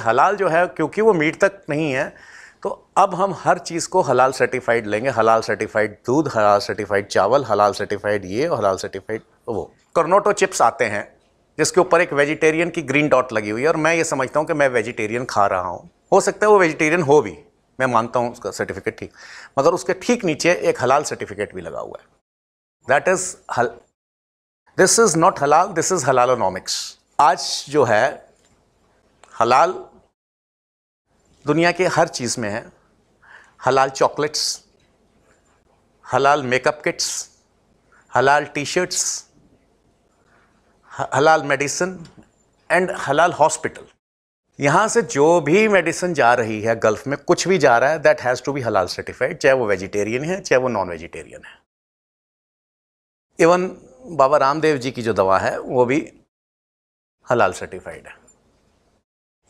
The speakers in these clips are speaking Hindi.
हलाल जो है क्योंकि वो मीट तक नहीं है, तो अब हम हर चीज़ को हलाल सर्टिफाइड लेंगे। हलाल सर्टिफाइड दूध, हलाल सर्टिफाइड चावल, हलाल सर्टिफाइड ये और हलाल सर्टिफाइड वो। कर्नोटो चिप्स आते हैं जिसके ऊपर एक वेजिटेरियन की ग्रीन डॉट लगी हुई है, और मैं ये समझता हूँ कि मैं वेजिटेरियन खा रहा हूँ। हो सकता है वो वेजिटेरियन हो भी, मैं मानता हूँ उसका सर्टिफिकेट ठीक, मगर उसके ठीक नीचे एक हलाल सर्टिफिकेट भी लगा हुआ है। That is this is not हलाल, दिस इज़ हलालोनॉमिक्स। आज जो है हलाल दुनिया के हर चीज़ में है। हलाल चॉकलेट्स, हलाल मेकअप किट्स, हलाल टी शर्ट्स, हलाल मेडिसिन एंड हलाल हॉस्पिटल। यहाँ से जो भी मेडिसिन जा रही है गल्फ में, कुछ भी जा रहा है, दैट हैज़ टू बी हलाल सर्टिफाइड, चाहे वो वेजिटेरियन है चाहे वो नॉन वेजिटेरियन है। इवन बाबा रामदेव जी की जो दवा है वो भी हलाल सर्टिफाइड है।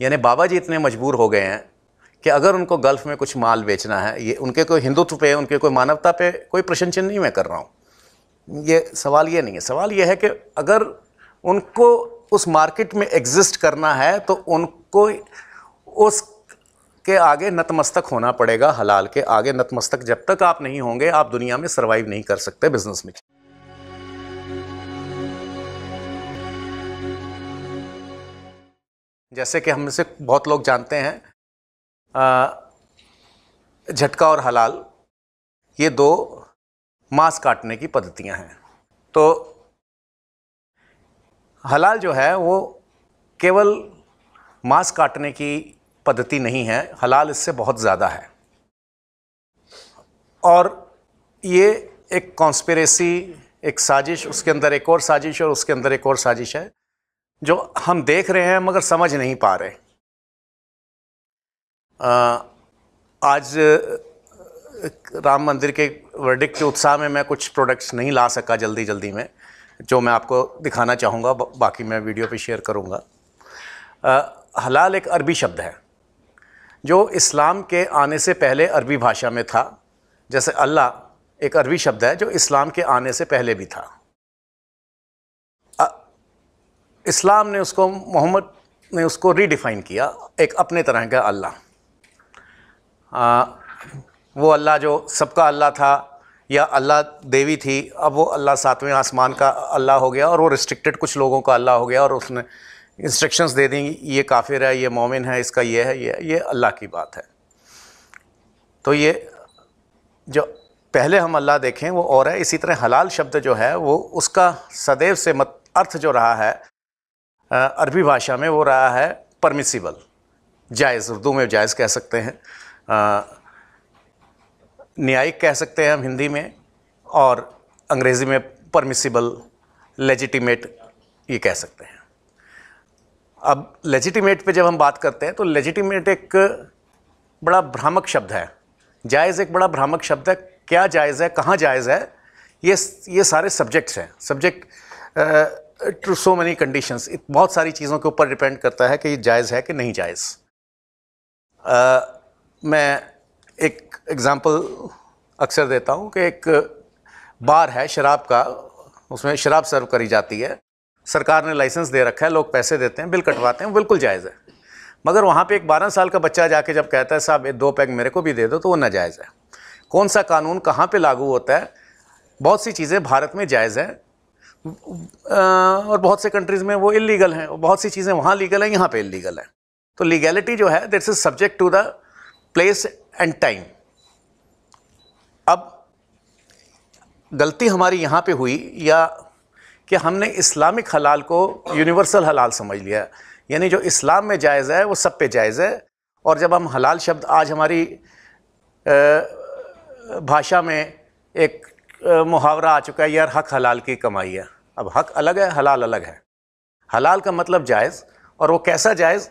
यानी बाबा जी इतने मजबूर हो गए हैं कि अगर उनको गल्फ में कुछ माल बेचना है, ये उनके कोई हिंदुत्व पे, उनके कोई मानवता पे कोई प्रश्न चिन्ह नहीं मैं कर रहा हूँ, ये सवाल ये नहीं है। सवाल ये है कि अगर उनको उस मार्केट में एग्जिस्ट करना है तो उनको उसके आगे नतमस्तक होना पड़ेगा। हलाल के आगे नतमस्तक जब तक आप नहीं होंगे, आप दुनिया में सर्वाइव नहीं कर सकते बिजनेस में। जैसे कि हम से बहुत लोग जानते हैं, झटका और हलाल ये दो मांस काटने की पद्धतियां हैं। तो हलाल जो है वो केवल मांस काटने की पद्धति नहीं है, हलाल इससे बहुत ज़्यादा है। और ये एक कॉन्स्पिरेसी, एक साजिश, उसके अंदर एक और साजिश और उसके अंदर एक और साजिश है जो हम देख रहे हैं मगर समझ नहीं पा रहे। आज राम मंदिर के वर्डिक्ट के उत्साह में मैं कुछ प्रोडक्ट्स नहीं ला सका जल्दी में, जो मैं आपको दिखाना चाहूँगा, बाकी मैं वीडियो पे शेयर करूँगा। हलाल एक अरबी शब्द है जो इस्लाम के आने से पहले अरबी भाषा में था। जैसे अल्लाह एक अरबी शब्द है जो इस्लाम के आने से पहले भी था। इस्लाम ने उसको, मोहम्मद ने उसको रीडिफ़ाइन किया एक अपने तरह का अल्लाह। वो अल्लाह जो सबका अल्लाह था या अल्लाह देवी थी, अब वो अल्लाह सातवें आसमान का अल्लाह हो गया और वो रिस्ट्रिक्टेड कुछ लोगों का अल्लाह हो गया, और उसने इंस्ट्रक्शंस दे दी, ये काफिर है, ये मोमिन है, इसका ये है, ये अल्लाह की बात है। तो ये जो पहले हम अल्लाह देखें वो और है। इसी तरह हलाल शब्द जो है वो उसका सदैव से अर्थ जो रहा है अरबी भाषा में, वो रहा है परमिसिबल, जायज़। उर्दू में जायज़ कह सकते हैं, न्यायिक कह सकते हैं हम हिंदी में, और अंग्रेज़ी में परमिसिबल, लेजिटिमेट ये कह सकते हैं। अब लेजिटिमेट पे जब हम बात करते हैं तो लेजिटिमेट एक बड़ा भ्रामक शब्द है, जायज़ एक बड़ा भ्रामक शब्द है। क्या जायज़ है, कहाँ जायज़ है, ये सारे सब्जेक्ट्स हैं। Subject to so many conditions, बहुत सारी चीज़ों के ऊपर डिपेंड करता है कि ये जायज़ है कि नहीं जायज़। मैं एक एग्ज़ाम्पल अक्सर देता हूँ कि एक बार है शराब का, उसमें शराब सर्व करी जाती है, सरकार ने लाइसेंस दे रखा है, लोग पैसे देते हैं, बिल कटवाते हैं, बिल्कुल जायज़ है। मगर वहाँ पे एक 12 साल का बच्चा जाके जब कहता है साहब 2 पैग मेरे को भी दे दो, तो वो नाजायज़ है। कौन सा कानून कहाँ पे लागू होता है? बहुत सी चीज़ें भारत में जायज़ हैं और बहुत से कंट्रीज़ में वो इलीगल हैं, और बहुत सी चीज़ें वहाँ लीगल हैं, यहाँ पे इलीगल है। तो लीगैलिटी जो है that's is subject to the place and time. अब गलती हमारी यहाँ पे हुई या कि हमने इस्लामिक हलाल को यूनिवर्सल हलाल समझ लिया, यानी जो इस्लाम में जायज़ है वो सब पे जायज़ है। और जब हम हलाल शब्द, आज हमारी भाषा में एक मुहावरा आ चुका है, यार हक हलाल की कमाई है। अब हक अलग है, हलाल अलग है। हलाल का मतलब जायज़, और वो कैसा जायज़,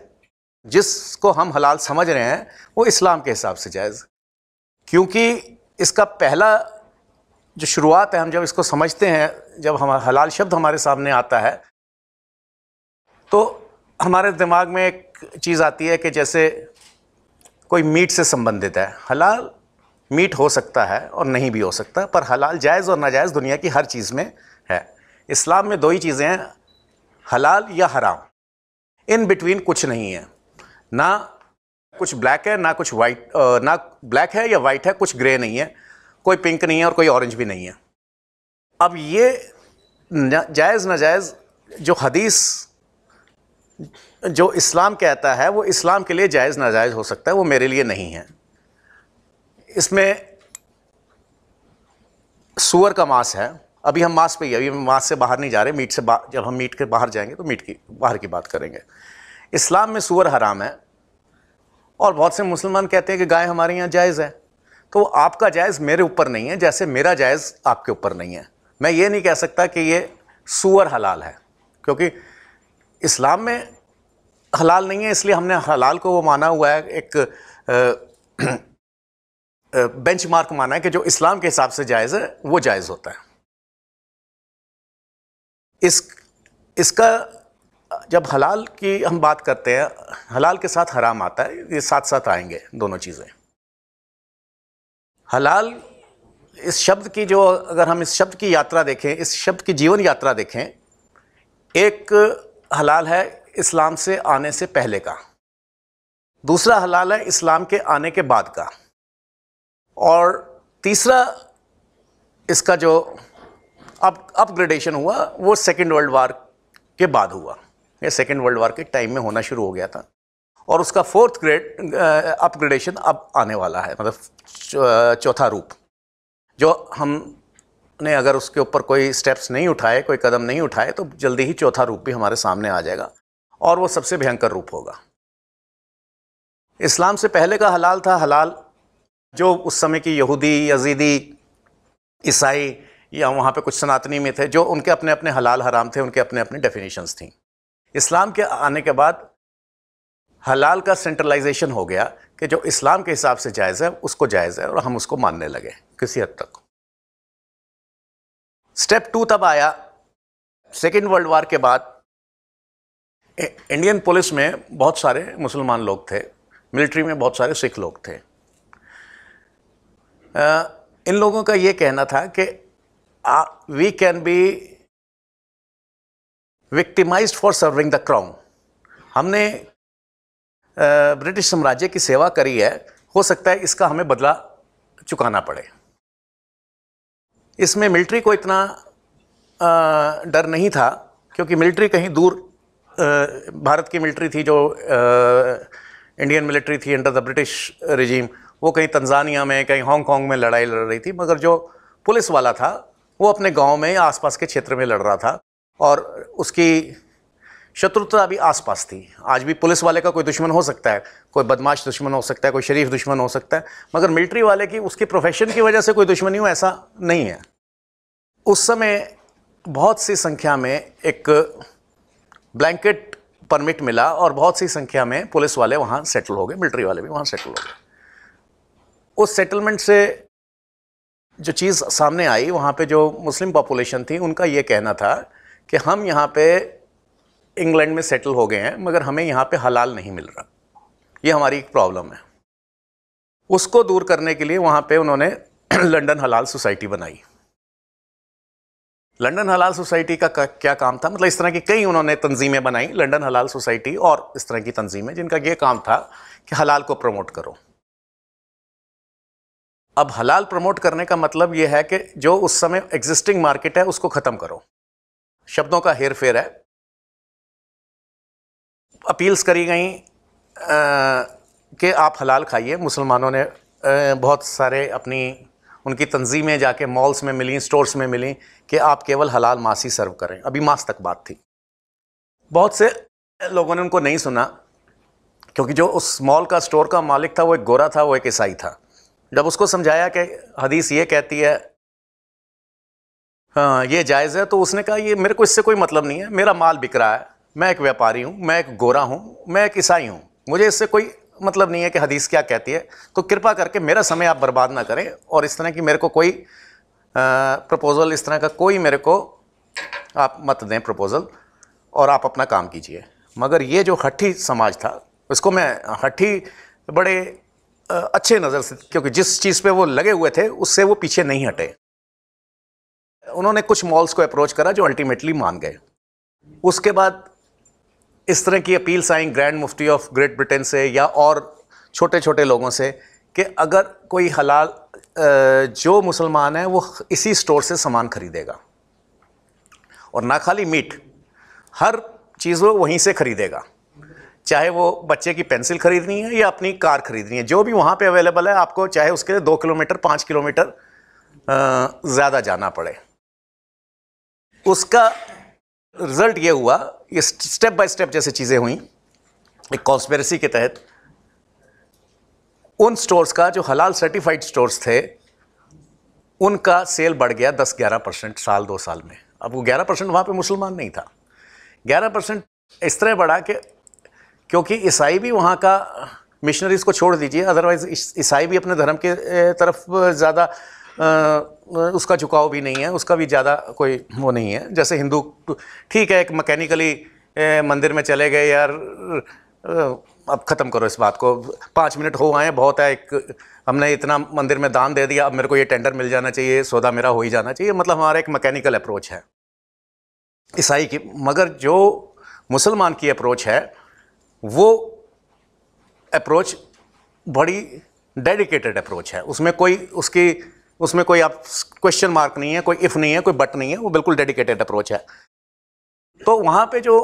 जिसको हम हलाल समझ रहे हैं वो इस्लाम के हिसाब से जायज़। क्योंकि इसका पहला जो शुरुआत है, हम जब इसको समझते हैं, जब हम हलाल शब्द हमारे सामने आता है तो हमारे दिमाग में एक चीज़ आती है कि जैसे कोई मीट से संबंधित है। हलाल मीट हो सकता है और नहीं भी हो सकता, पर हलाल जायज़ और नाजायज़ दुनिया की हर चीज़ में है। इस्लाम में 2 ही चीज़ें हैं, हलाल या हराम, इन बिटवीन कुछ नहीं है। ना कुछ ब्लैक है ना कुछ वाइट, ना ब्लैक है या वाइट है, कुछ ग्रे नहीं है, कोई पिंक नहीं है और कोई ऑरेंज भी नहीं है। अब ये जायज़ नाजायज़ जो हदीस जो इस्लाम कहता है वो इस्लाम के लिए जायज़ नाजायज़ हो सकता है, वो मेरे लिए नहीं है। इसमें सूअर का मांस है, अभी हम मांस पे ही, अभी हम मांस से बाहर नहीं जा रहे, मीट से जब हम मीट के बाहर जाएंगे तो मीट की बाहर की बात करेंगे। इस्लाम में सूअर हराम है और बहुत से मुसलमान कहते हैं कि गाय हमारे यहाँ जायज़ है। तो आपका जायज़ मेरे ऊपर नहीं है, जैसे मेरा जायज़ आपके ऊपर नहीं है। मैं ये नहीं कह सकता कि ये सूअर हलाल है, क्योंकि इस्लाम में हलाल नहीं है, इसलिए हमने हलाल को वो माना हुआ है, एक बेंचमार्क माना है कि जो इस्लाम के हिसाब से जायज़ है वो जायज़ होता है। इसका जब हलाल की हम बात करते हैं, हलाल के साथ हराम आता है, ये साथ साथ आएंगे दोनों चीज़ें। हलाल इस शब्द की जो, अगर हम इस शब्द की यात्रा देखें, इस शब्द की जीवन यात्रा देखें, एक हलाल है इस्लाम से आने से पहले का, दूसरा हलाल है इस्लाम के आने के बाद का, और तीसरा इसका जो अपग्रेडेशन हुआ वो सेकेंड वर्ल्ड वार के बाद हुआ। ये सेकेंड वर्ल्ड वार के टाइम में होना शुरू हो गया था, और उसका फोर्थ ग्रेड अपग्रेडेशन अब आने वाला है, मतलब चौथा रूप, जो हमने अगर उसके ऊपर कोई स्टेप्स नहीं उठाए, कोई कदम नहीं उठाए, तो जल्दी ही चौथा रूप भी हमारे सामने आ जाएगा, और वो सबसे भयंकर रूप होगा। इस्लाम से पहले का हलाल था हलाल जो उस समय की यहूदी, यजीदी, ईसाई या वहाँ पे कुछ सनातनी में थे, जो उनके अपने अपने हलाल हराम थे, उनके अपने अपने डेफिनेशंस थी। इस्लाम के आने के बाद हलाल का सेंट्रलाइजेशन हो गया कि जो इस्लाम के हिसाब से जायज़ है उसको जायज़ है, और हम उसको मानने लगे किसी हद तक। स्टेप 2 तब आया सेकेंड वर्ल्ड वार के बाद। इंडियन पुलिस में बहुत सारे मुसलमान लोग थे, मिलिट्री में बहुत सारे सिख लोग थे। इन लोगों का ये कहना था कि we can be victimized for serving the crown. हमने ब्रिटिश साम्राज्य की सेवा करी है, हो सकता है इसका हमें बदला चुकाना पड़े। इसमें मिलिट्री को इतना डर नहीं था, क्योंकि मिलिट्री कहीं दूर, भारत की मिलिट्री थी जो इंडियन मिलिट्री थी अंडर द ब्रिटिश रिजीम, वो कहीं तंजानिया में, कहीं हांगकांग में लड़ाई लड़ रही थी, मगर जो पुलिस वाला था वो अपने गांव में या आसपास के क्षेत्र में लड़ रहा था, और उसकी शत्रुता भी आसपास थी। आज भी पुलिस वाले का कोई दुश्मन हो सकता है, कोई बदमाश दुश्मन हो सकता है, कोई शरीफ दुश्मन हो सकता है, मगर मिलिट्री वाले की उसकी प्रोफेशन की वजह से कोई दुश्मनी हो ऐसा नहीं है। उस समय बहुत सी संख्या में एक ब्लैंकेट परमिट मिला, और बहुत सी संख्या में पुलिस वाले वहाँ सेटल हो गए, मिलिट्री वाले भी वहाँ सेटल हो गए। उस सेटलमेंट से जो चीज़ सामने आई, वहाँ पे जो मुस्लिम पॉपुलेशन थी उनका ये कहना था कि हम यहाँ पे इंग्लैंड में सेटल हो गए हैं, मगर हमें यहाँ पे हलाल नहीं मिल रहा, ये हमारी एक प्रॉब्लम है। उसको दूर करने के लिए वहाँ पे उन्होंने लंदन हलाल सोसाइटी बनाई। लंदन हलाल सोसाइटी का क्या काम था, मतलब इस तरह की कई उन्होंने तंजीमें बनाई, लंदन हलाल सोसाइटी और इस तरह की तंजीमें, जिनका ये काम था कि हलाल को प्रमोट करो। अब हलाल प्रमोट करने का मतलब ये है कि जो उस समय एग्जिस्टिंग मार्केट है उसको ख़त्म करो। शब्दों का हेर फेर है। अपील्स करी गई कि आप हलाल खाइए। मुसलमानों ने बहुत सारे अपनी उनकी तंजीमें जाके मॉल्स में मिली, स्टोर्स में मिली कि आप केवल हलाल मांस ही सर्व करें। अभी मांस तक बात थी। बहुत से लोगों ने उनको नहीं सुना, क्योंकि जो उस मॉल का स्टोर का मालिक था वो एक गोरा था, वो एक ईसाई था। जब उसको समझाया कि हदीस ये कहती है, हाँ ये जायज़ है, तो उसने कहा ये मेरे को इससे कोई मतलब नहीं है, मेरा माल बिक रहा है, मैं एक व्यापारी हूँ, मैं एक गोरा हूँ, मैं एक ईसाई हूँ, मुझे इससे कोई मतलब नहीं है कि हदीस क्या कहती है। तो कृपा करके मेरा समय आप बर्बाद ना करें, और इस तरह की मेरे को कोई प्रपोज़ल, इस तरह का कोई मेरे को आप मत दें प्रपोज़ल, और आप अपना काम कीजिए। मगर ये जो हठी समाज था, उसको मैं हठी बड़े अच्छे नज़र से, क्योंकि जिस चीज़ पे वो लगे हुए थे उससे वो पीछे नहीं हटे। उन्होंने कुछ मॉल्स को अप्रोच करा जो अल्टीमेटली मान गए। उसके बाद इस तरह की appeals I grand Mufti of great Britain से या और छोटे छोटे लोगों से कि अगर कोई हलाल जो मुसलमान है वो इसी स्टोर से सामान खरीदेगा, और ना खाली मीट, हर चीज़ वो वहीं से खरीदेगा, चाहे वो बच्चे की पेंसिल खरीदनी है या अपनी कार खरीदनी है, जो भी वहाँ पे अवेलेबल है आपको, चाहे उसके लिए 2 किलोमीटर 5 किलोमीटर ज़्यादा जाना पड़े। उसका रिजल्ट ये हुआ, ये स्टेप बाय स्टेप जैसे चीज़ें हुई, एक कॉन्स्पिरेसी के तहत उन स्टोर्स का, जो हलाल सर्टिफाइड स्टोर्स थे, उनका सेल बढ़ गया 10-11% साल 2 साल में। अब वो 11% वहाँ पे मुसलमान नहीं था, 11% इस तरह बढ़ा कि क्योंकि ईसाई भी वहाँ का, मिशनरीज़ को छोड़ दीजिए, अदरवाइज़ ईसाई भी अपने धर्म के तरफ ज़्यादा उसका झुकाव भी नहीं है, उसका भी ज़्यादा कोई वो नहीं है। जैसे हिंदू ठीक है, एक मैकेनिकली मंदिर में चले गए, यार अब ख़त्म करो इस बात को, 5 मिनट हो आए बहुत है, एक हमने इतना मंदिर में दान दे दिया, अब मेरे को ये टेंडर मिल जाना चाहिए, सौदा मेरा हो ही जाना चाहिए, मतलब हमारा एक मैकेनिकल अप्रोच है ईसाई की। मगर जो मुसलमान की अप्रोच है वो अप्रोच बड़ी डेडिकेटेड अप्रोच है, उसमें कोई आप क्वेश्चन मार्क नहीं है, कोई इफ़ नहीं है, कोई बट नहीं है, वो बिल्कुल डेडिकेटेड अप्रोच है। तो वहाँ पे जो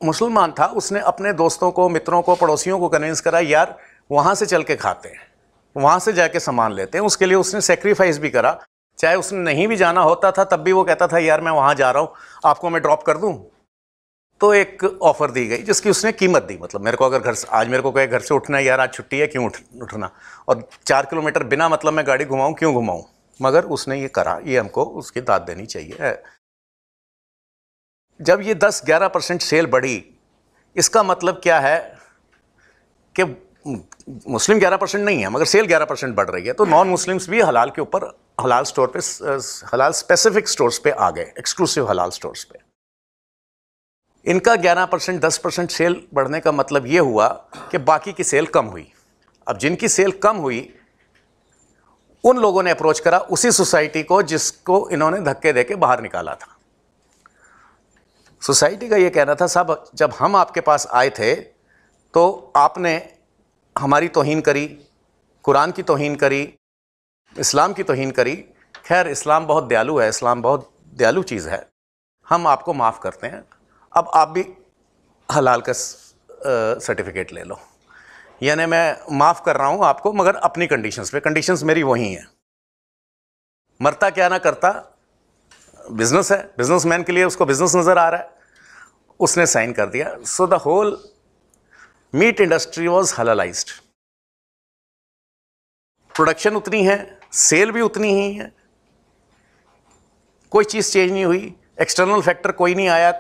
मुसलमान था उसने अपने दोस्तों को, मित्रों को, पड़ोसियों को कन्विंस करा, यार वहाँ से चल के खाते हैं, वहाँ से जाके सामान लेते हैं। उसके लिए उसने सेक्रीफाइस भी करा, चाहे उसने नहीं भी जाना होता था तब भी वो कहता था यार मैं वहाँ जा रहा हूँ, आपको मैं ड्रॉप कर दूँ। तो एक ऑफ़र दी गई जिसकी उसने कीमत दी, मतलब मेरे को अगर आज मेरे को कहे घर से उठना है, यार आज छुट्टी है, क्यों उठना, और 4 किलोमीटर बिना मतलब मैं गाड़ी घुमाऊँ, क्यों घुमाऊँ, मगर उसने ये करा, ये हमको उसकी दाद देनी चाहिए। जब ये 10-11% सेल बढ़ी, इसका मतलब क्या है कि मुस्लिम 11% नहीं है मगर सेल 11% बढ़ रही है, तो नॉन मुस्लिम्स भी हलाल के ऊपर, हलाल स्टोर पे, हलाल स्पेसिफिक स्टोर्स पे आ गए, एक्सक्लूसिव हलाल स्टोर्स पे। इनका 11% 10% सेल बढ़ने का मतलब ये हुआ कि बाकी की सेल कम हुई। अब जिनकी सेल कम हुई उन लोगों ने अप्रोच करा उसी सोसाइटी को जिसको इन्होंने धक्के देके बाहर निकाला था। सोसाइटी का ये कहना था, साहब जब हम आपके पास आए थे तो आपने हमारी तौहीन करी, कुरान की तौहीन करी, इस्लाम की तौहीन करी। खैर इस्लाम बहुत दयालु है, इस्लाम बहुत दयालु चीज़ है, हम आपको माफ़ करते हैं, अब आप भी हलाल का सर्टिफिकेट ले लो, यानी मैं माफ़ कर रहा हूँ आपको मगर अपनी कंडीशंस पे, कंडीशंस मेरी वही हैं। मरता क्या ना करता, बिजनेस है, बिजनेसमैन के लिए उसको बिजनेस नज़र आ रहा है, उसने साइन कर दिया। So the whole meat industry was halalised. Production उतनी है, सेल भी उतनी ही है, कोई चीज़ चेंज नहीं हुई, एक्सटर्नल फैक्टर कोई नहीं आया,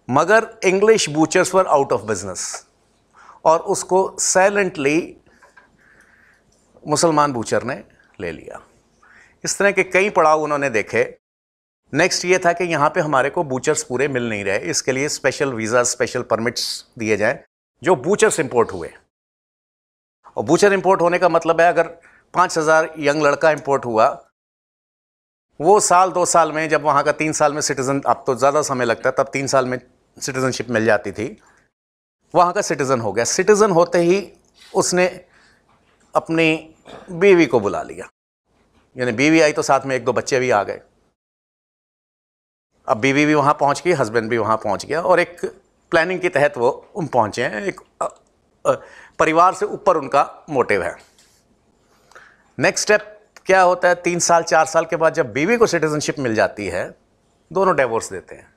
मगर English butchers were out of business, और उसको साइलेंटली मुसलमान बूचर ने ले लिया। इस तरह के कई पड़ाव उन्होंने देखे। नेक्स्ट ये था कि यहाँ पे हमारे को बूचर्स पूरे मिल नहीं रहे, इसके लिए स्पेशल वीज़ा, स्पेशल परमिट्स दिए जाएं जो बूचर्स इंपोर्ट हुए। और बूचर इंपोर्ट होने का मतलब है अगर 5000 यंग लड़का इंपोर्ट हुआ, वो साल 2 साल में, जब वहाँ का 3 साल में सिटीज़न, अब तो ज़्यादा समय लगता है, तब 3 साल में सिटीज़नशिप मिल जाती थी, वहाँ का सिटीज़न हो गया। सिटीज़न होते ही उसने अपनी बीवी को बुला लिया, यानी बीवी आई तो साथ में 1-2 बच्चे भी आ गए। अब बीवी भी वहाँ पहुँच गई, हस्बैंड भी वहाँ पहुँच गया, और एक प्लानिंग के तहत वो पहुँचे हैं। एक परिवार से ऊपर उनका मोटिव है। नेक्स्ट स्टेप क्या होता है, 3 साल 4 साल के बाद जब बीवी को सिटीजनशिप मिल जाती है, दोनों डिवोर्स देते हैं।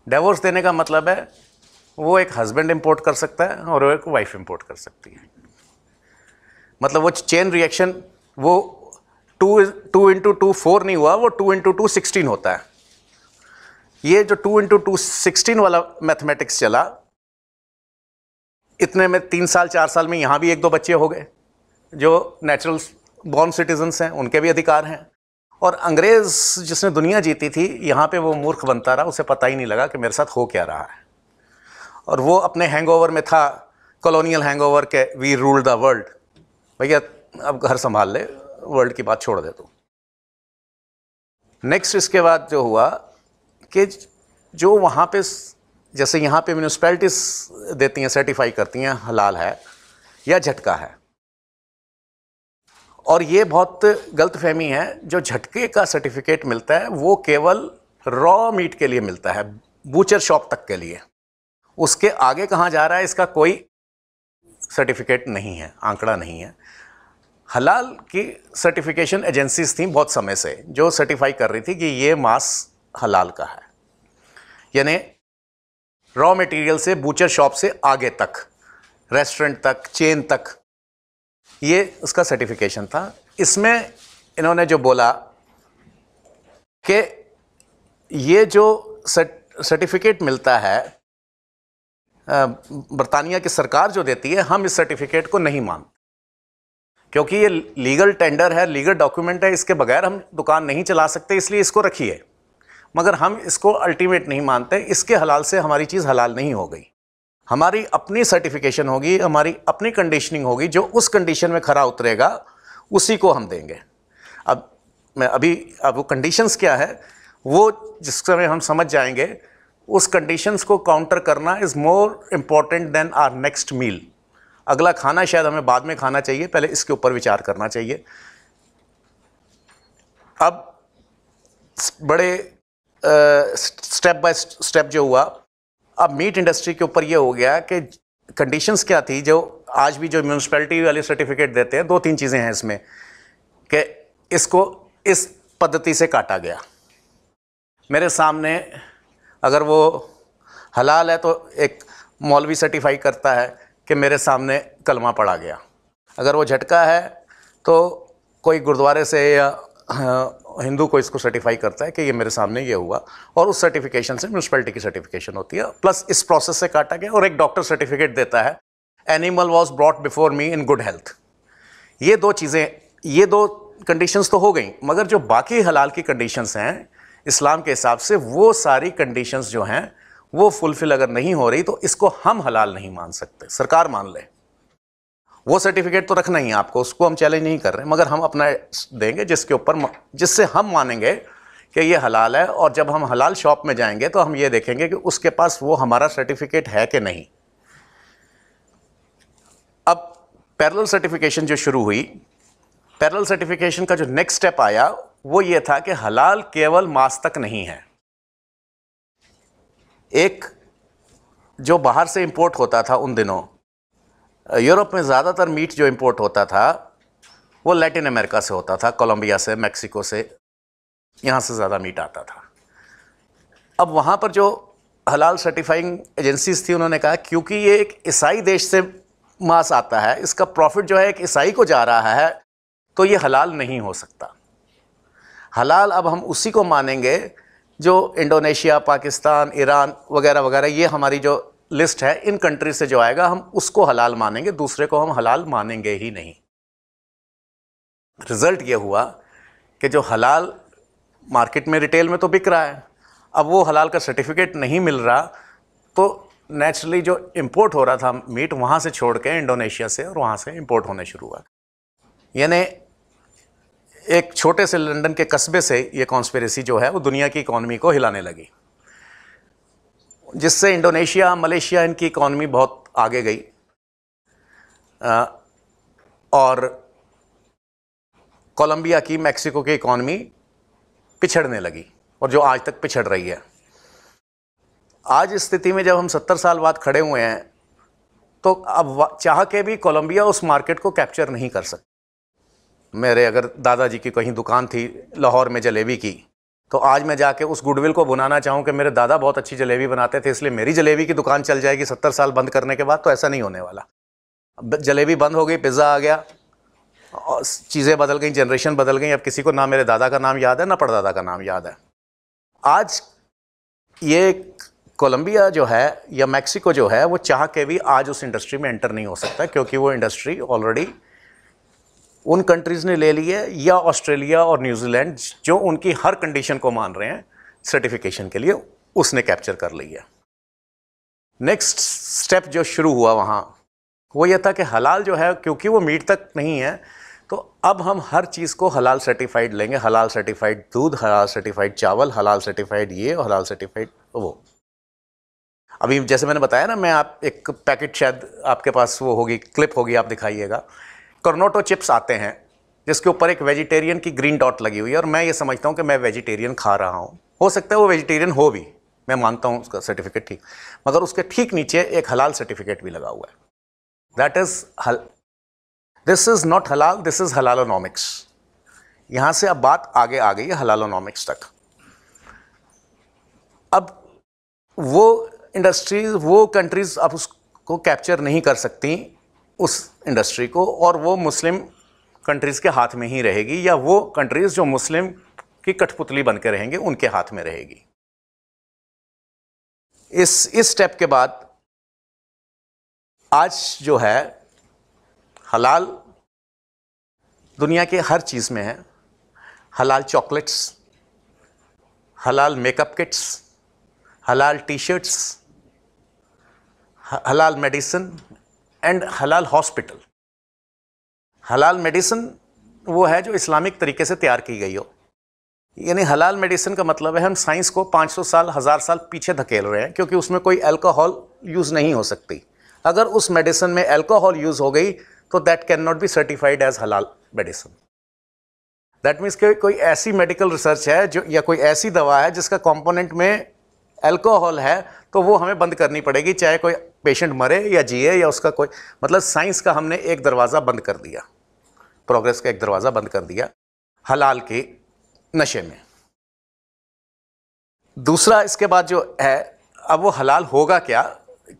डिवोर्स देने का मतलब है वो एक हस्बैंड इंपोर्ट कर सकता है और वो एक वाइफ इंपोर्ट कर सकती है। मतलब वो चेन रिएक्शन, वो 2 × 2 4 नहीं हुआ, वो 2 × 2 16 होता है। ये जो 2 × 2 16 वाला मैथमेटिक्स चला, इतने में 3 साल 4 साल में यहाँ भी 1-2 बच्चे हो गए। जो नेचुरल बॉर्न सिटीजन्स हैं उनके भी अधिकार हैं। और अंग्रेज़ जिसने दुनिया जीती थी, यहाँ पे वो मूर्ख बनता रहा, उसे पता ही नहीं लगा कि मेरे साथ हो क्या रहा है। और वो अपने हैंगओवर में था, कॉलोनियल हैंगओवर के, वी रूल द वर्ल्ड। भैया अब घर संभाल ले, वर्ल्ड की बात छोड़ दे तू। नेक्स्ट इसके बाद जो हुआ कि जो वहाँ पे जैसे यहाँ पे म्यूनिसिपैलिटीज देती हैं, सर्टिफाई करती हैं हलाल है या झटका है। और ये बहुत गलतफहमी है, जो झटके का सर्टिफिकेट मिलता है वो केवल रॉ मीट के लिए मिलता है, बूचर शॉप तक के लिए। उसके आगे कहाँ जा रहा है इसका कोई सर्टिफिकेट नहीं है, आंकड़ा नहीं है। हलाल की सर्टिफिकेशन एजेंसीज थी बहुत समय से जो सर्टिफाई कर रही थी कि ये मांस हलाल का है, यानी रॉ मटेरियल से बूचर शॉप से आगे तक, रेस्टोरेंट तक, चेन तक, ये उसका सर्टिफिकेशन था। इसमें इन्होंने जो बोला कि ये जो सर्टिफिकेट मिलता है बरतानिया की सरकार जो देती है, हम इस सर्टिफिकेट को नहीं मानते क्योंकि ये लीगल टेंडर है, लीगल डॉक्यूमेंट है, इसके बगैर हम दुकान नहीं चला सकते, इसलिए इसको रखिए। मगर हम इसको अल्टीमेट नहीं मानते, इसके हलाल से हमारी चीज़ हलाल नहीं हो गई। हमारी अपनी सर्टिफिकेशन होगी, हमारी अपनी कंडीशनिंग होगी, जो उस कंडीशन में खरा उतरेगा उसी को हम देंगे। अब वो कंडीशंस क्या है वो जिस समय हम समझ जाएंगे, उस कंडीशंस को काउंटर करना is more important than our next meal. अगला खाना शायद हमें बाद में खाना चाहिए, पहले इसके ऊपर विचार करना चाहिए। अब बड़े स्टेप बाय स्टेप जो हुआ, अब मीट इंडस्ट्री के ऊपर ये हो गया कि कंडीशंस क्या थी, जो आज भी जो म्यूनिसिपैलिटी वाले सर्टिफिकेट देते हैं, 2-3 चीज़ें हैं इसमें कि इसको इस पद्धति से काटा गया। मेरे सामने अगर वो हलाल है तो एक मौलवी सर्टिफाई करता है कि मेरे सामने कलमा पढ़ा गया। अगर वो झटका है तो कोई गुरुद्वारे से या हिंदू को इसको सर्टिफाई करता है कि ये मेरे सामने ये हुआ, और उस सर्टिफिकेशन से म्यूनिसिपैलिटी की सर्टिफिकेशन होती है, प्लस इस प्रोसेस से काटा गया। और एक डॉक्टर सर्टिफिकेट देता है, animal was brought before me in good health. ये 2 चीज़ें, ये 2 कंडीशंस तो हो गई, मगर जो बाकी हलाल की कंडीशंस हैं इस्लाम के हिसाब से, वो सारी कंडीशंस जो हैं वो फुलफिल अगर नहीं हो रही तो इसको हम हलाल नहीं मान सकते। सरकार मान ले, वो सर्टिफिकेट तो रखना ही है आपको, उसको हम चैलेंज नहीं कर रहे, मगर हम अपना देंगे जिससे हम मानेंगे कि ये हलाल है। और जब हम हलाल शॉप में जाएंगे तो हम ये देखेंगे कि उसके पास वो हमारा सर्टिफिकेट है कि नहीं। अब पैरेलल सर्टिफिकेशन जो शुरू हुई, पैरेलल सर्टिफिकेशन का जो नेक्स्ट स्टेप आया वो ये था कि हलाल केवल मांस तक नहीं है। एक जो बाहर से इंपोर्ट होता था उन दिनों, यूरोप में ज़्यादातर मीट जो इंपोर्ट होता था वो लैटिन अमेरिका से होता था, कोलंबिया से, मैक्सिको से, यहाँ से ज़्यादा मीट आता था। अब वहाँ पर जो हलाल सर्टिफाइंग एजेंसीज थी, उन्होंने कहा क्योंकि ये एक ईसाई देश से मांस आता है, इसका प्रॉफिट जो है एक ईसाई को जा रहा है, तो ये हलाल नहीं हो सकता। हलाल अब हम उसी को मानेंगे जो इंडोनेशिया, पाकिस्तान, ईरान वगैरह वगैरह, ये हमारी जो लिस्ट है इन कंट्री से जो आएगा हम उसको हलाल मानेंगे, दूसरे को हम हलाल मानेंगे ही नहीं। रिजल्ट ये हुआ कि जो हलाल मार्केट में रिटेल में तो बिक रहा है, अब वो हलाल का सर्टिफिकेट नहीं मिल रहा, तो नेचुरली जो इंपोर्ट हो रहा था मीट वहाँ से छोड़ के इंडोनेशिया से और वहाँ से इंपोर्ट होने शुरू हुआ। यानी एक छोटे से लंदन के कस्बे से ये कॉन्स्पिरेसी जो है वो दुनिया की इकॉनमी को हिलाने लगी, जिससे इंडोनेशिया, मलेशिया, इनकी इकॉनमी बहुत आगे गई और कोलंबिया की, मैक्सिको की इकॉनमी पिछड़ने लगी, और जो आज तक पिछड़ रही है। आज इस स्थिति में जब हम 70 साल बाद खड़े हुए हैं, तो अब चाह के भी कोलंबिया उस मार्केट को कैप्चर नहीं कर सकता। मेरे अगर दादाजी की कहीं दुकान थी लाहौर में जलेबी की, तो आज मैं जाके उस गुडविल को बुनाना चाहूँ कि मेरे दादा बहुत अच्छी जलेबी बनाते थे इसलिए मेरी जलेबी की दुकान चल जाएगी 70 साल बंद करने के बाद, तो ऐसा नहीं होने वाला। अब जलेबी बंद हो गई, पिज़्ज़ा आ गया, और चीज़ें बदल गई, जनरेशन बदल गई। अब किसी को ना मेरे दादा का नाम याद है ना परदादा का नाम याद है। आज ये कोलंबिया जो है या मैक्सिको जो है वो चाह के भी आज उस इंडस्ट्री में एंटर नहीं हो सकता, क्योंकि वो इंडस्ट्री ऑलरेडी उन कंट्रीज़ ने ले ली है, या ऑस्ट्रेलिया और न्यूजीलैंड जो उनकी हर कंडीशन को मान रहे हैं सर्टिफिकेशन के लिए, उसने कैप्चर कर ली है। नेक्स्ट स्टेप जो शुरू हुआ वहाँ वो ये था कि हलाल जो है, क्योंकि वो मीट तक नहीं है, तो अब हम हर चीज़ को हलाल सर्टिफाइड लेंगे। हलाल सर्टिफाइड दूध, हलाल सर्टिफाइड चावल, हलाल सर्टिफाइड ये और हलाल सर्टिफाइड वो। अभी जैसे मैंने बताया ना, मैं आप एक पैकेट शायद आपके पास वो होगी, क्लिप होगी, आप दिखाइएगा। कर्नोटो चिप्स आते हैं जिसके ऊपर एक वेजिटेरियन की ग्रीन डॉट लगी हुई है, और मैं ये समझता हूँ कि मैं वेजिटेरियन खा रहा हूँ। हो सकता है वो वेजिटेरियन हो भी, मैं मानता हूँ उसका सर्टिफिकेट ठीक, मगर उसके ठीक नीचे एक हलाल सर्टिफिकेट भी लगा हुआ है। That is this is not हलाल, दिस इज हलालोनॉमिक्स। यहाँ से अब बात आगे आ गई है हलालोनॉमिक्स तक। अब वो इंडस्ट्रीज, वो कंट्रीज अब उसको कैप्चर नहीं कर सकती उस इंडस्ट्री को, और वो मुस्लिम कंट्रीज के हाथ में ही रहेगी, या वो कंट्रीज जो मुस्लिम की कठपुतली बनकर रहेंगे उनके हाथ में रहेगी। इस स्टेप के बाद आज जो है हलाल दुनिया के हर चीज में है। हलाल चॉकलेट्स, हलाल मेकअप किट्स, हलाल टी शर्ट्स, हलाल मेडिसिन एंड हलाल हॉस्पिटल। हलाल मेडिसिन वो है जो इस्लामिक तरीके से तैयार की गई हो, यानी हलाल मेडिसिन का मतलब है हम साइंस को 500 साल 1000 साल पीछे धकेल रहे हैं, क्योंकि उसमें कोई अल्कोहल यूज़ नहीं हो सकती। अगर उस मेडिसिन में अल्कोहल यूज़ हो गई तो that can not be certified as halal medicine. That means कि कोई ऐसी मेडिकल रिसर्च है जो, या कोई ऐसी दवा है जिसका कंपोनेंट में अल्कोहल है, तो वो हमें बंद करनी पड़ेगी, चाहे कोई पेशेंट मरे या जिए, या उसका कोई मतलब साइंस का हमने एक दरवाज़ा बंद कर दिया, प्रोग्रेस का एक दरवाज़ा बंद कर दिया हलाल के नशे में। दूसरा इसके बाद जो है, अब वो हलाल होगा क्या,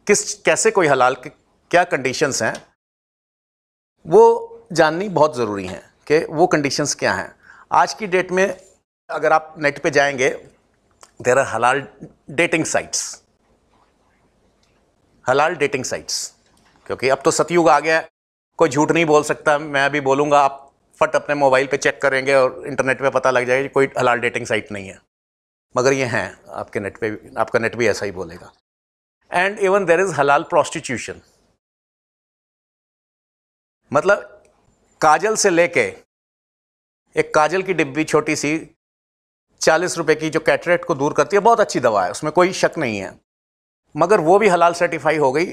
कैसे कोई हलाल के क्या कंडीशंस हैं, वो जाननी बहुत ज़रूरी है कि वो कंडीशंस क्या हैं। आज की डेट में अगर आप नेट पे जाएंगे, देयर आर हलाल डेटिंग साइट्स, हलाल डेटिंग साइट्स, क्योंकि अब तो सतयुग आ गया है, कोई झूठ नहीं बोल सकता। मैं अभी बोलूँगा, आप फट अपने मोबाइल पे चेक करेंगे और इंटरनेट पे पता लग जाएगा कि कोई हलाल डेटिंग साइट नहीं है, मगर ये हैं आपके नेट पे, आपका नेट भी ऐसा ही बोलेगा। एंड इवन देयर इज़ हलाल प्रोस्टिट्यूशन, मतलब काजल से लेके, एक काजल की डिब्बी छोटी सी 40 रुपए की जो कैटरेक्ट को दूर करती है, बहुत अच्छी दवा है, उसमें कोई शक नहीं है, मगर वो भी हलाल सर्टिफाई हो गई।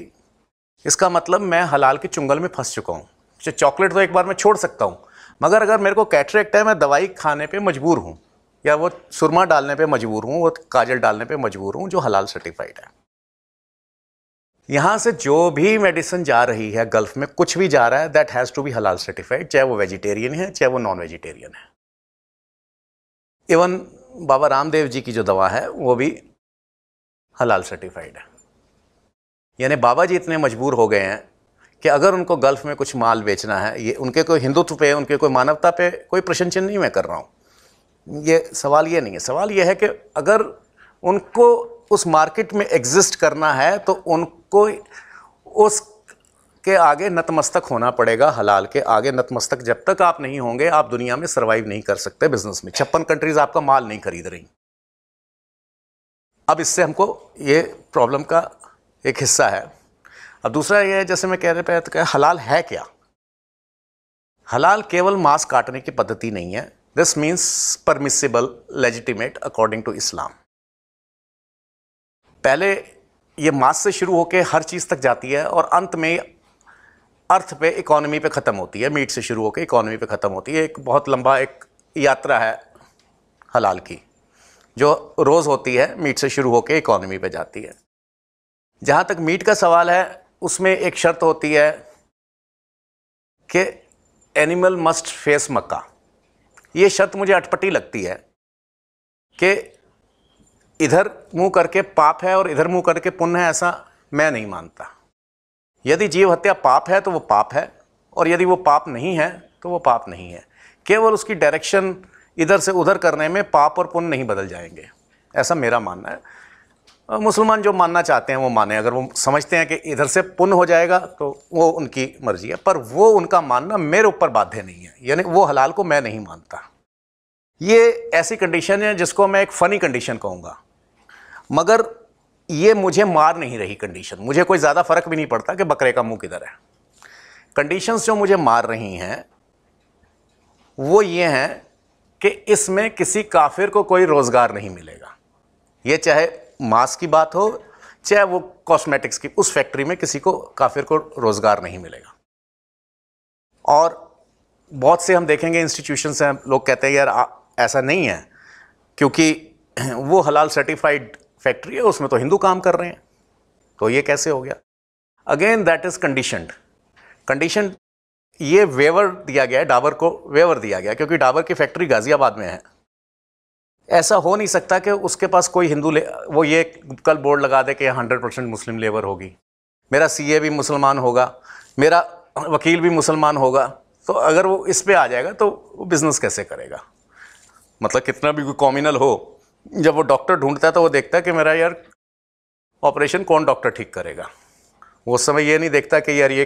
इसका मतलब मैं हलाल के चुंगल में फंस चुका हूँ। चॉकलेट तो एक बार मैं छोड़ सकता हूँ, मगर अगर मेरे को कैटरेक्ट है, मैं दवाई खाने पे मजबूर हूँ, या वो सुरमा डालने पे मजबूर हूँ, वो काजल डालने पे मजबूर हूँ, जो हलाल सर्टिफाइड है। यहाँ से जो भी मेडिसिन जा रही है गल्फ में, कुछ भी जा रहा है, दैट हैज़ टू बी हलाल सर्टिफाइड, चाहे वो वेजिटेरियन है चाहे वो नॉन वेजिटेरियन है। इवन बाबा रामदेव जी की जो दवा है वो भी हलाल सर्टिफाइड है। यानी बाबा जी इतने मजबूर हो गए हैं कि अगर उनको गल्फ में कुछ माल बेचना है, ये उनके कोई हिंदुत्व पे, उनके कोई मानवता पे कोई प्रश्न चिन्ह नहीं मैं कर रहा हूँ, ये सवाल ये नहीं है। सवाल ये है कि अगर उनको उस मार्केट में एग्जिस्ट करना है तो उनको उसके आगे नतमस्तक होना पड़ेगा, हलाल के आगे नतमस्तक जब तक आप नहीं होंगे, आप दुनिया में सर्वाइव नहीं कर सकते बिजनेस में। 56 कंट्रीज आपका माल नहीं खरीद रही। अब इससे हमको ये प्रॉब्लम का एक हिस्सा है। अब दूसरा ये है, जैसे मैं कह रहे थे, हलाल है क्या? हलाल केवल मांस काटने की पद्धति नहीं है। This means permissible, legitimate according to Islam. पहले ये मांस से शुरू होकर हर चीज़ तक जाती है और अंत में अर्थ पे, इकोनॉमी पे ख़त्म होती है। मीट से शुरू होकर इकोनॉमी पे ख़त्म होती है। एक बहुत लंबा एक यात्रा है हलाल की, जो रोज़ होती है, मीट से शुरू होकर इकोनॉमी पे जाती है। जहाँ तक मीट का सवाल है, उसमें एक शर्त होती है कि एनिमल मस्ट फेस मक्का। ये शर्त मुझे अटपटी लगती है कि इधर मुंह करके पाप है और इधर मुंह करके पुण्य है, ऐसा मैं नहीं मानता। यदि जीव हत्या पाप है तो वो पाप है, और यदि वो पाप नहीं है तो वो पाप नहीं है। केवल उसकी डायरेक्शन इधर से उधर करने में पाप और पुण्य नहीं बदल जाएंगे, ऐसा मेरा मानना है। मुसलमान जो मानना चाहते हैं वो माने, अगर वो समझते हैं कि इधर से पुण्य हो जाएगा तो वो उनकी मर्जी है, पर वो उनका मानना मेरे ऊपर बाध्य नहीं है। यानी वो हलाल को मैं नहीं मानता। ये ऐसी कंडीशन है जिसको मैं एक फ़नी कंडीशन कहूँगा, मगर ये मुझे मार नहीं रही कंडीशन। मुझे कोई ज़्यादा फ़र्क भी नहीं पड़ता कि बकरे का मुंह किधर है। कंडीशंस जो मुझे मार रही हैं वो ये हैं कि इसमें किसी काफिर को कोई रोज़गार नहीं मिलेगा। ये चाहे मांस की बात हो चाहे वो कॉस्मेटिक्स की उस फैक्ट्री में किसी को काफिर को रोजगार नहीं मिलेगा। और बहुत से हम देखेंगे इंस्टीट्यूशंस हैं, लोग कहते हैं यार ऐसा नहीं है क्योंकि वो हलाल सर्टिफाइड फैक्ट्री है, उसमें तो हिंदू काम कर रहे हैं, तो ये कैसे हो गया? Again that is condition. ये वेवर दिया गया है, डाबर को वेवर दिया गया क्योंकि डाबर की फैक्ट्री गाजियाबाद में है। ऐसा हो नहीं सकता कि उसके पास कोई हिंदू वो ये कल बोर्ड लगा दे कि 100% मुस्लिम लेबर होगी, मेरा सीए भी मुसलमान होगा, मेरा वकील भी मुसलमान होगा, तो अगर वो इस पे आ जाएगा तो वो बिजनेस कैसे करेगा? मतलब कितना भी कोई कॉम्युनल हो, जब वो डॉक्टर ढूंढता है तो वो देखता है कि मेरा यार ऑपरेशन कौन डॉक्टर ठीक करेगा। वो उस समय ये नहीं देखता कि यार ये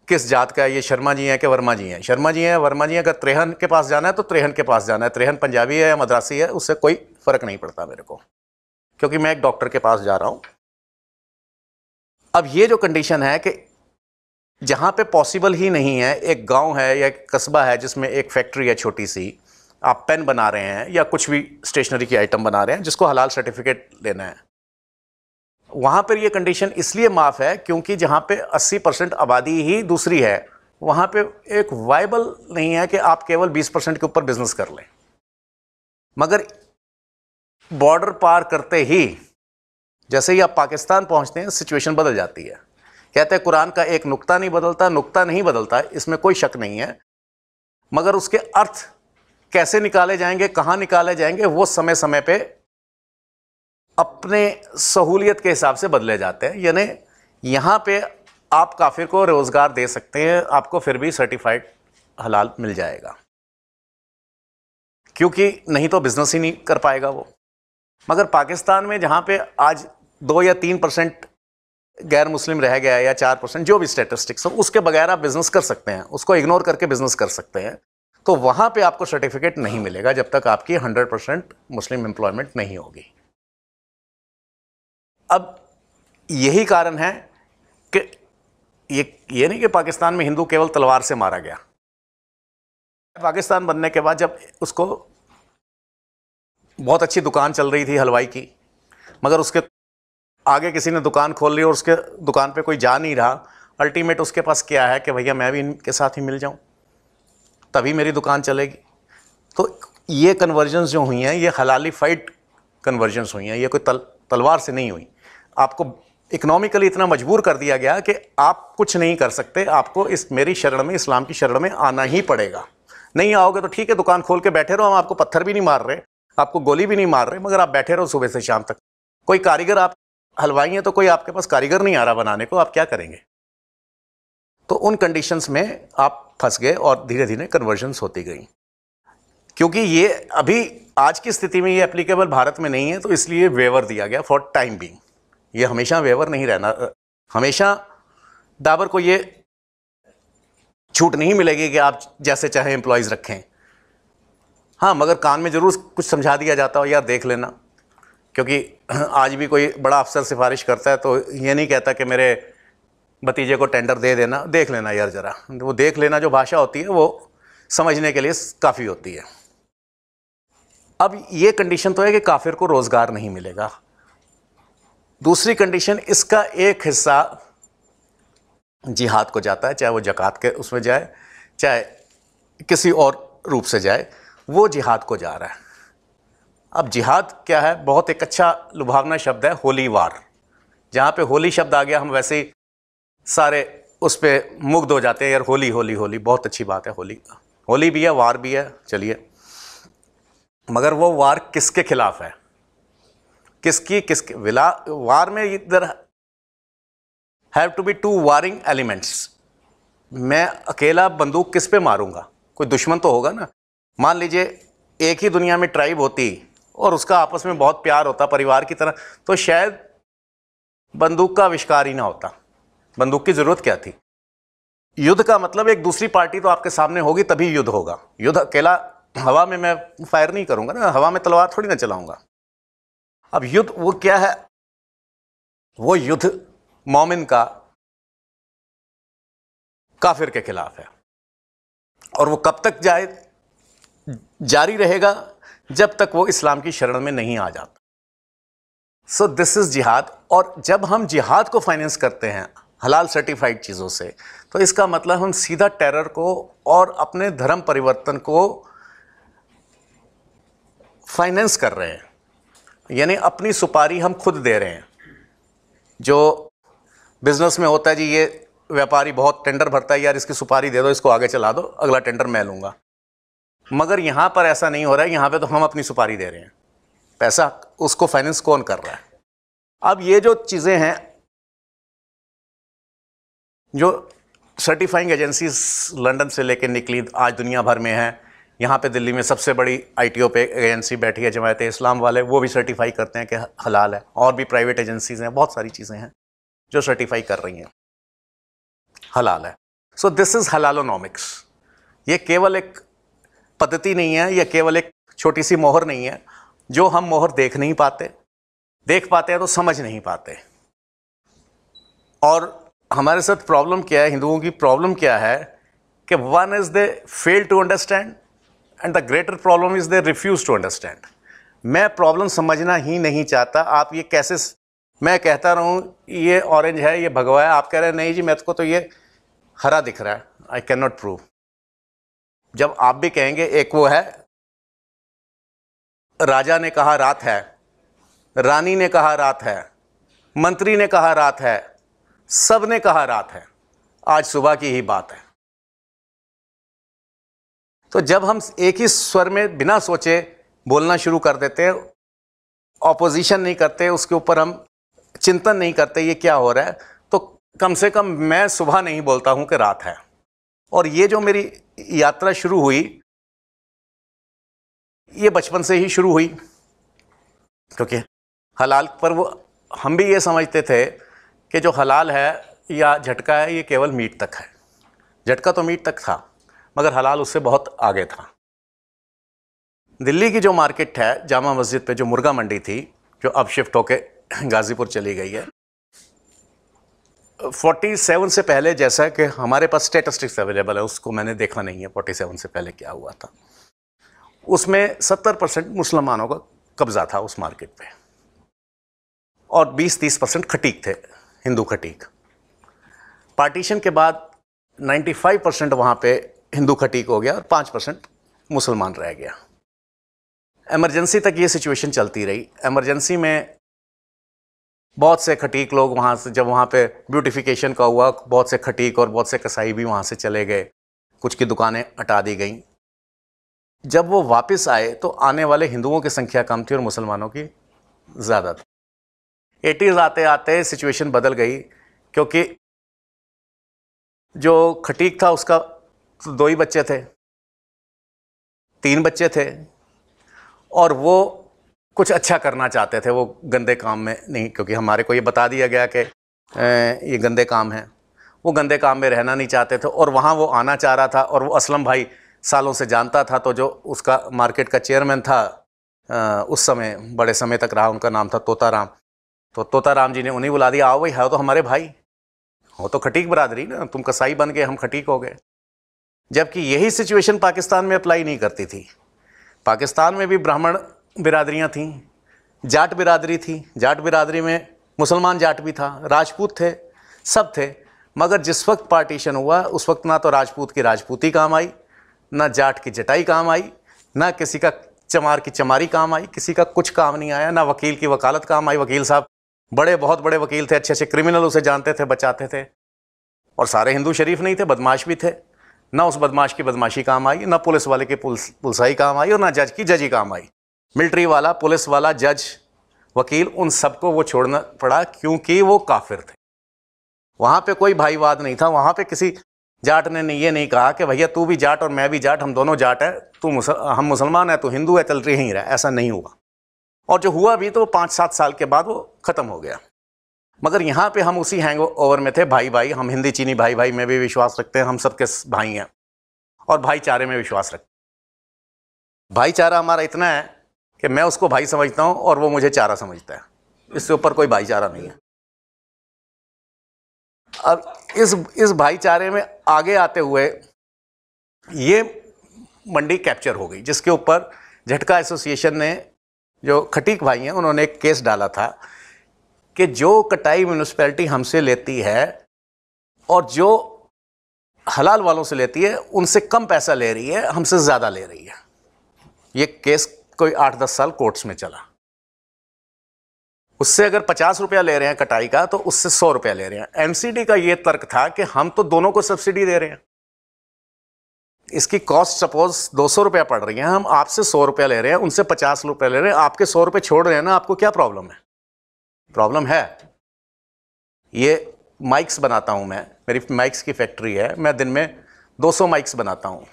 किस जात का है, ये शर्मा जी हैं कि वर्मा जी हैं। शर्मा जी हैं, वर्मा जी हैं, अगर त्रेहन के पास जाना है तो त्रेहन के पास जाना है, त्रेहन पंजाबी है या मद्रासी है, उससे कोई फर्क नहीं पड़ता मेरे को, क्योंकि मैं एक डॉक्टर के पास जा रहा हूं। अब ये जो कंडीशन है कि जहां पे पॉसिबल ही नहीं है, एक गांव है या एक कस्बा है जिसमें एक फैक्ट्री है छोटी सी, आप पेन बना रहे हैं या कुछ भी स्टेशनरी की आइटम बना रहे हैं जिसको हलाल सर्टिफिकेट लेना है, वहां पर ये कंडीशन इसलिए माफ है क्योंकि जहां पे 80% आबादी ही दूसरी है, वहां पे एक वायबल नहीं है कि आप केवल 20% के ऊपर बिजनेस कर लें। मगर बॉर्डर पार करते ही जैसे ही आप पाकिस्तान पहुंचते हैं सिचुएशन बदल जाती है। कहते हैं कुरान का एक नुक्ता नहीं बदलता, नुक्ता नहीं बदलता, इसमें कोई शक नहीं है, मगर उसके अर्थ कैसे निकाले जाएंगे, कहां निकाले जाएंगे, वो समय समय पे अपने सहूलियत के हिसाब से बदले जाते हैं। यानी यहां पे आप काफिर को रोजगार दे सकते हैं, आपको फिर भी सर्टिफाइड हलाल मिल जाएगा, क्योंकि नहीं तो बिजनेस ही नहीं कर पाएगा वो। मगर पाकिस्तान में जहां पे आज 2 या 3% गैर मुस्लिम रह गया है या 4%, जो भी स्टेटिस्टिक्स हो, उसके बगैर आप बिजनेस कर सकते हैं, उसको इग्नोर करके बिजनेस कर सकते हैं, तो वहां पे आपको सर्टिफिकेट नहीं मिलेगा जब तक आपकी 100% मुस्लिम एम्प्लॉयमेंट नहीं होगी। अब यही कारण है कि ये नहीं कि पाकिस्तान में हिंदू केवल तलवार से मारा गया। पाकिस्तान बनने के बाद जब उसको बहुत अच्छी दुकान चल रही थी हलवाई की, मगर उसके आगे किसी ने दुकान खोल ली और उसके दुकान पे कोई जा नहीं रहा, अल्टीमेट उसके पास क्या है कि भैया मैं भी इनके साथ ही मिल जाऊं, तभी मेरी दुकान चलेगी। तो ये कन्वर्जन्स जो हुई हैं, ये हलालिफाइड कन्वर्जन्स हुई हैं, ये कोई तलवार से नहीं हुई। आपको इकोनॉमिकली इतना मजबूर कर दिया गया कि आप कुछ नहीं कर सकते, आपको इस मेरी शरण में, इस्लाम की शरण में आना ही पड़ेगा। नहीं आओगे तो ठीक है, दुकान खोल के बैठे रहो, हम आपको पत्थर भी नहीं मार रहे, आपको गोली भी नहीं मार रहे, मगर आप बैठे रहो सुबह से शाम तक। कोई कारीगर, आप हलवाई हैं तो कोई आपके पास कारीगर नहीं आ रहा बनाने को, आप क्या करेंगे? तो उन कंडीशंस में आप फंस गए और धीरे धीरे कन्वर्जन्स होती गई। क्योंकि ये अभी आज की स्थिति में ये एप्लीकेबल भारत में नहीं है, तो इसलिए वेवर दिया गया फॉर टाइम बीइंग। ये हमेशा वेवर नहीं रहना, हमेशा डाबर को ये छूट नहीं मिलेगी कि आप जैसे चाहे एम्प्लॉयज़ रखें। हाँ, मगर कान में ज़रूर कुछ समझा दिया जाता हो, यार देख लेना, क्योंकि आज भी कोई बड़ा अफसर सिफारिश करता है तो ये नहीं कहता कि मेरे भतीजे को टेंडर दे देना, देख लेना यार ज़रा। वो देख लेना जो भाषा होती है वो समझने के लिए काफ़ी होती है। अब ये कंडीशन तो है कि काफिर को रोज़गार नहीं मिलेगा। दूसरी कंडीशन, इसका एक हिस्सा जिहाद को जाता है, चाहे वो ज़कात के उसमें जाए, चाहे किसी और रूप से जाए, वो जिहाद को जा रहा है। अब जिहाद क्या है? बहुत एक अच्छा लुभावना शब्द है, होली वार। जहाँ पे होली शब्द आ गया, हम वैसे ही सारे उस पर मुग्ध हो जाते हैं, यार होली होली होली, बहुत अच्छी बात है, होली होली भी है, वार भी है, चलिए। मगर वो वार किसके खिलाफ है? किसके वार में इधर have to be two warring elements. मैं अकेला बंदूक किस पे मारूंगा? कोई दुश्मन तो होगा ना। मान लीजिए एक ही दुनिया में ट्राइब होती और उसका आपस में बहुत प्यार होता परिवार की तरह, तो शायद बंदूक का आविष्कार ही ना होता। बंदूक की जरूरत क्या थी? युद्ध का मतलब एक दूसरी पार्टी तो आपके सामने होगी तभी युद्ध होगा। युद्ध अकेला हवा में मैं फायर नहीं करूंगा ना, हवा में तलवार थोड़ी ना चलाऊंगा। अब युद्ध वो क्या है? वो युद्ध मोमिन का काफिर के खिलाफ है, और वो कब तक जारी रहेगा? जब तक वो इस्लाम की शरण में नहीं आ जाता। सो दिस इज़ जिहाद। और जब हम जिहाद को फाइनेंस करते हैं हलाल सर्टिफाइड चीज़ों से, तो इसका मतलब हम सीधा टेरर को और अपने धर्म परिवर्तन को फाइनेंस कर रहे हैं, यानी अपनी सुपारी हम खुद दे रहे हैं। जो बिजनेस में होता है जी, ये व्यापारी बहुत टेंडर भरता है, यार इसकी सुपारी दे दो, इसको आगे चला दो, अगला टेंडर मैं लूँगा। मगर यहाँ पर ऐसा नहीं हो रहा है, यहाँ पे तो हम अपनी सुपारी दे रहे हैं, पैसा उसको फाइनेंस कौन कर रहा है? अब ये जो चीज़ें हैं, जो सर्टिफाइंग एजेंसीज लंदन से लेकर निकली, आज दुनिया भर में है। यहाँ पे दिल्ली में सबसे बड़ी ITO पे एजेंसी बैठी है जमायत इस्लाम वाले, वो भी सर्टिफाई करते हैं कि हलाल है। और भी प्राइवेट एजेंसीज हैं, बहुत सारी चीज़ें हैं जो सर्टिफाई कर रही हैं हलाल है। So this is halalonomics. ये केवल एक पद्धति नहीं है, यह केवल एक छोटी सी मोहर नहीं है जो हम मोहर देख नहीं पाते, देख पाते हैं तो समझ नहीं पाते। और हमारे साथ प्रॉब्लम क्या है, हिंदुओं की प्रॉब्लम क्या है कि one is they fail to understand and the greater problem is they refuse to understand. मैं प्रॉब्लम समझना ही नहीं चाहता। आप ये कैसे, मैं कहता रहूँ ये ऑरेंज है, ये भगवा है, आप कह रहे हैं नहीं जी मेरे को तो ये हरा दिख रहा है, आई कैन नॉट प्रूव। जब आप भी कहेंगे, एक वो है, राजा ने कहा रात है, रानी ने कहा रात है, मंत्री ने कहा रात है, सब ने कहा रात है, आज सुबह की ही बात है। तो जब हम एक ही स्वर में बिना सोचे बोलना शुरू कर देते हैं, ऑपोजिशन नहीं करते, उसके ऊपर हम चिंतन नहीं करते ये क्या हो रहा है, तो कम से कम मैं सुबह नहीं बोलता हूं कि रात है। और ये जो मेरी यात्रा शुरू हुई, ये बचपन से ही शुरू हुई, क्योंकि हलाल पर वो हम भी ये समझते थे कि जो हलाल है या झटका है ये केवल मीट तक है। झटका तो मीट तक था, मगर हलाल उससे बहुत आगे था। दिल्ली की जो मार्केट है, जामा मस्जिद पे जो मुर्गा मंडी थी, जो अब शिफ्ट होके गाज़ीपुर चली गई है, 47 से पहले, जैसा कि हमारे पास स्टेटिस्टिक्स अवेलेबल है, उसको मैंने देखा नहीं है 47 से पहले क्या हुआ था, उसमें 70% मुसलमानों का कब्जा था उस मार्केट पे, और 20-30% खटीक थे, हिंदू खटीक। पार्टीशन के बाद 95% वहाँ पे हिंदू खटीक हो गया और 5% मुसलमान रह गया। इमरजेंसी तक ये सिचुएशन चलती रही। इमरजेंसी में बहुत से खटीक लोग वहाँ से, जब वहाँ पे ब्यूटिफिकेशन का हुआ, बहुत से खटीक और बहुत से कसाई भी वहाँ से चले गए, कुछ की दुकानें हटा दी गईं। जब वो वापस आए तो आने वाले हिंदुओं की संख्या कम थी और मुसलमानों की ज़्यादा थी। 80s आते आते सिचुएशन बदल गई, क्योंकि जो खटीक था उसका 2 ही बच्चे थे, 3 बच्चे थे, और वो कुछ अच्छा करना चाहते थे, वो गंदे काम में नहीं, क्योंकि हमारे को ये बता दिया गया कि ये गंदे काम है। वो गंदे काम में रहना नहीं चाहते थे और वहाँ वो आना चाह रहा था। और वो असलम भाई सालों से जानता था, तो जो उसका मार्केट का चेयरमैन था उस समय, बड़े समय तक रहा, उनका नाम था तोताराम। तो तोताराम जी ने उन्हें बुला दिया, आओ भाई, है तो हमारे भाई, हो तो खटीक बरादरी ना, तुम कसाई बन गए, हम खटीक हो गए। जबकि यही सिचुएशन पाकिस्तान में अप्लाई नहीं करती थी। पाकिस्तान में भी ब्राह्मण बिरादरियां थीं, जाट बिरादरी थी, जाट बिरादरी में मुसलमान जाट भी था, राजपूत थे, सब थे। मगर जिस वक्त पार्टीशन हुआ उस वक्त ना तो राजपूत की राजपूती काम आई, ना जाट की जटाई काम आई, ना किसी का चमार की चमारी काम आई, किसी का कुछ काम नहीं आया, ना वकील की वकालत काम आई। वकील साहब बड़े, बहुत बड़े वकील थे, अच्छे अच्छे क्रिमिनल उसे जानते थे, बचाते थे। और सारे हिंदू शरीफ नहीं थे, बदमाश भी थे। ना उस बदमाश की बदमाशी काम आई, ना पुलिस वाले की पुलिसाई काम आई, और ना जज की जजी काम आई। मिलिट्री वाला, पुलिस वाला, जज, वकील, उन सबको वो छोड़ना पड़ा, क्योंकि वो काफिर थे। वहाँ पे कोई भाईवाद नहीं था। वहाँ पे किसी जाट ने ये नहीं कहा कि भैया तू भी जाट और मैं भी जाट, हम दोनों जाट है, हम मुसलमान है, तू हिंदू है, चल रही ही रहा। ऐसा नहीं हुआ। और जो हुआ भी तो 5-7 साल के बाद वो ख़त्म हो गया। मगर यहाँ पे हम उसी हैंग ओवर में थे, भाई भाई, हम हिंदी चीनी भाई भाई में भी विश्वास रखते हैं, हम सबके भाई हैं, और भाईचारे में विश्वास रखते हैं। भाईचारा हमारा इतना है कि मैं उसको भाई समझता हूँ और वो मुझे चारा समझता है, इससे ऊपर कोई भाईचारा नहीं है। अब इस भाईचारे में आगे आते हुए ये मंडी कैप्चर हो गई, जिसके ऊपर झटका एसोसिएशन ने, जो खटीक भाई हैं, उन्होंने एक केस डाला था कि जो कटाई म्यूनिसिपैलिटी हमसे लेती है और जो हलाल वालों से लेती है उनसे कम पैसा ले रही है, हमसे ज़्यादा ले रही है। ये केस कोई 8-10 साल कोर्ट्स में चला। उससे अगर 50 रुपया ले रहे हैं कटाई का तो उससे 100 रुपया ले रहे हैं। एमसीडी का ये तर्क था कि हम तो दोनों को सब्सिडी दे रहे हैं, इसकी कॉस्ट सपोज 200 रुपया पड़ रही है, हम आपसे 100 रुपया ले रहे हैं, उनसे 50 रुपया ले रहे हैं, आपके 100 रुपये छोड़ रहे हैं ना, आपको क्या प्रॉब्लम है? प्रॉब्लम है। ये माइक्स बनाता हूं मैं, मेरी माइक्स की फैक्ट्री है, मैं दिन में 200 माइक्स बनाता हूं।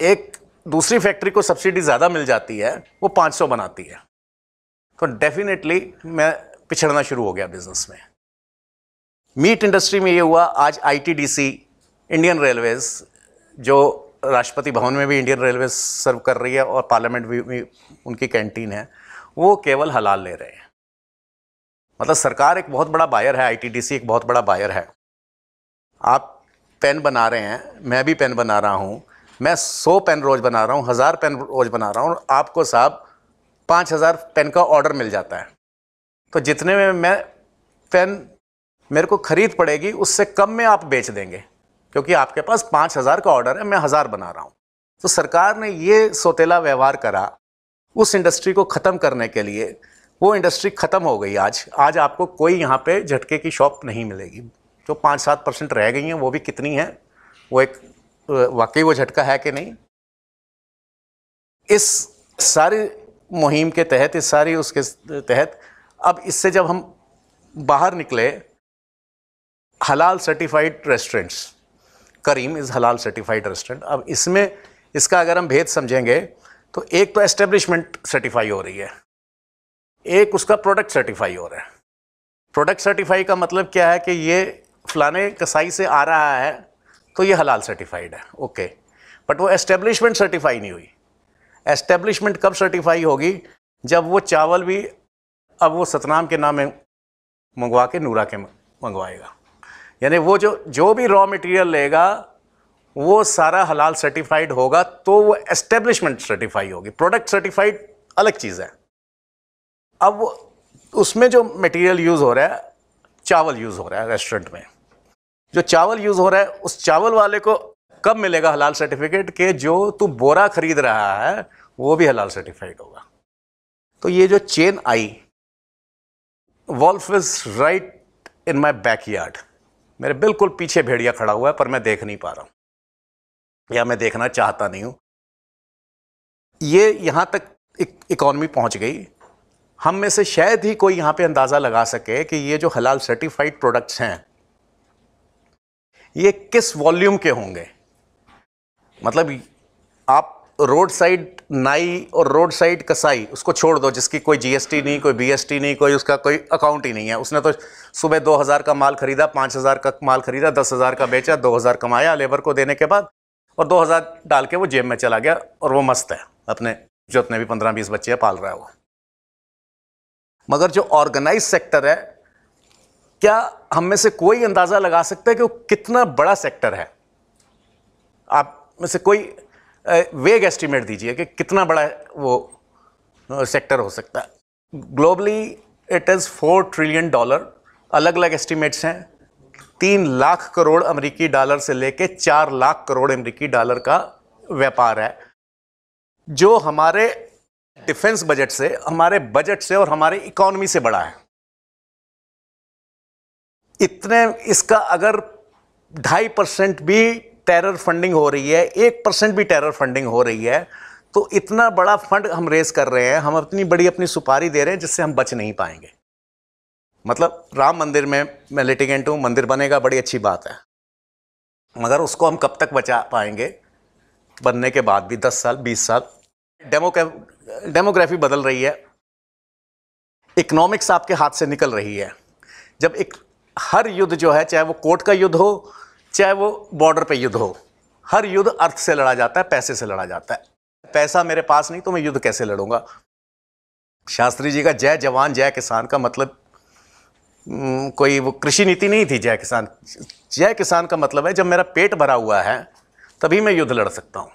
एक दूसरी फैक्ट्री को सब्सिडी ज़्यादा मिल जाती है, वो 500 बनाती है, तो डेफिनेटली मैं पिछड़ना शुरू हो गया बिजनेस में। मीट इंडस्ट्री में ये हुआ। आज आईटीडीसी, इंडियन रेलवेज, जो राष्ट्रपति भवन में भी इंडियन रेलवेज सर्व कर रही है और पार्लियामेंट भी उनकी कैंटीन है, वो केवल हलाल ले रहे हैं। मतलब सरकार एक बहुत बड़ा बायर है, आईटीडीसी एक बहुत बड़ा बायर है। आप पेन बना रहे हैं, मैं भी पेन बना रहा हूँ, मैं 100 पेन रोज़ बना रहा हूँ, 1000 पेन रोज़ बना रहा हूँ, और आपको साहब 5000 पेन का ऑर्डर मिल जाता है। तो जितने में मैं पेन मेरे को खरीद पड़ेगी उससे कम में आप बेच देंगे, क्योंकि आपके पास 5000 का ऑर्डर है, मैं 1000 बना रहा हूँ। तो सरकार ने ये सौतेला व्यवहार करा उस इंडस्ट्री को ख़त्म करने के लिए। वो इंडस्ट्री ख़त्म हो गई। आज आपको कोई यहाँ पे झटके की शॉप नहीं मिलेगी। जो 5-7% रह गई हैं वो भी कितनी हैं, वो एक वाकई वो झटका है कि नहीं। इस सारी मुहिम के तहत, इस सारी उसके तहत, अब इससे जब हम बाहर निकले, हलाल सर्टिफाइड रेस्टोरेंट्स, करीम इज़ हलाल सर्टिफाइड रेस्टोरेंट। अब इसमें इसका अगर हम भेद समझेंगे तो एक तो एस्टेब्लिशमेंट सर्टिफाई हो रही है, एक उसका प्रोडक्ट सर्टिफाई हो रहा है। प्रोडक्ट सर्टिफाई का मतलब क्या है कि ये फलाने कसाई से आ रहा है तो ये हलाल सर्टिफाइड है, ओके। बट वो एस्टेब्लिशमेंट सर्टिफाई नहीं हुई। एस्टेब्लिशमेंट कब सर्टिफाई होगी? जब वो चावल भी अब वो सतनाम के नाम में मंगवा के नूरा के मंगवाएगा, यानी वो जो भी रॉ मटेरियल लेगा वो सारा हलाल सर्टिफाइड होगा, तो वो एस्टेब्लिशमेंट सर्टिफाई होगी। प्रोडक्ट सर्टिफाइड अलग चीज़ है। अब वो उसमें जो मटेरियल यूज़ हो रहा है, चावल यूज़ हो रहा है रेस्टोरेंट में, जो चावल यूज़ हो रहा है उस चावल वाले को कब मिलेगा हलाल सर्टिफिकेट? कि जो तू बोरा खरीद रहा है वो भी हलाल सर्टिफाइड होगा। तो ये जो chain I, wolf is right in my backyard, मेरे बिल्कुल पीछे भेड़िया खड़ा हुआ है, पर मैं देख नहीं पा रहा हूँ या मैं देखना चाहता नहीं हूँ। ये यहाँ तक इकॉनमी पहुँच गई। हम में से शायद ही कोई यहाँ पे अंदाज़ा लगा सके कि ये जो हलाल सर्टिफाइड प्रोडक्ट्स हैं ये किस वॉल्यूम के होंगे। मतलब आप रोड साइड नाई और रोड साइड कसाई उसको छोड़ दो, जिसकी कोई जीएसटी नहीं, कोई बीएसटी नहीं, कोई उसका कोई अकाउंट ही नहीं है। उसने तो सुबह 2000 का माल खरीदा, 5000 का माल खरीदा, 10,000 का बेचा, 2000 कमाया लेबर को देने के बाद, और 2000 डाल के वो जेब में चला गया और वो मस्त है, अपने जो अपने भी 15-20 बच्चे पाल रहा है वो। मगर जो ऑर्गेनाइज सेक्टर है, क्या हम में से कोई अंदाज़ा लगा सकता है कि वो कितना बड़ा सेक्टर है? आप में से कोई वेग एस्टिमेट दीजिए कि कितना बड़ा वो सेक्टर हो सकता है। Globally it is $4 trillion. अलग अलग एस्टिमेट्स हैं। 3 लाख करोड़ अमेरिकी डॉलर से लेके 4 लाख करोड़ अमेरिकी डॉलर का व्यापार है, जो हमारे डिफेंस बजट से, हमारे बजट से और हमारे इकोनॉमी से बड़ा है। इतने इसका अगर 2.5% भी टेरर फंडिंग हो रही है, 1% भी टेरर फंडिंग हो रही है, तो इतना बड़ा फंड हम रेस कर रहे हैं, हम अपनी सुपारी दे रहे हैं जिससे हम बच नहीं पाएंगे। मतलब राम मंदिर में मैं लिटिगेंट हूँ, मंदिर बनेगा, बड़ी अच्छी बात है, मगर उसको हम कब तक बचा पाएंगे? बनने के बाद भी 10 साल 20 साल। डेमोग्राफी बदल रही है, इकोनॉमिक्स आपके हाथ से निकल रही है। जब हर युद्ध जो है, चाहे वो कोर्ट का युद्ध हो, चाहे वो बॉर्डर पे युद्ध हो, हर युद्ध अर्थ से लड़ा जाता है, पैसे से लड़ा जाता है। पैसा मेरे पास नहीं तो मैं युद्ध कैसे लड़ूंगा? शास्त्री जी का जय जवान जय किसान का मतलब कोई वो कृषि नीति नहीं थी। जय किसान, जय किसान का मतलब है जब मेरा पेट भरा हुआ है तभी मैं युद्ध लड़ सकता हूँ।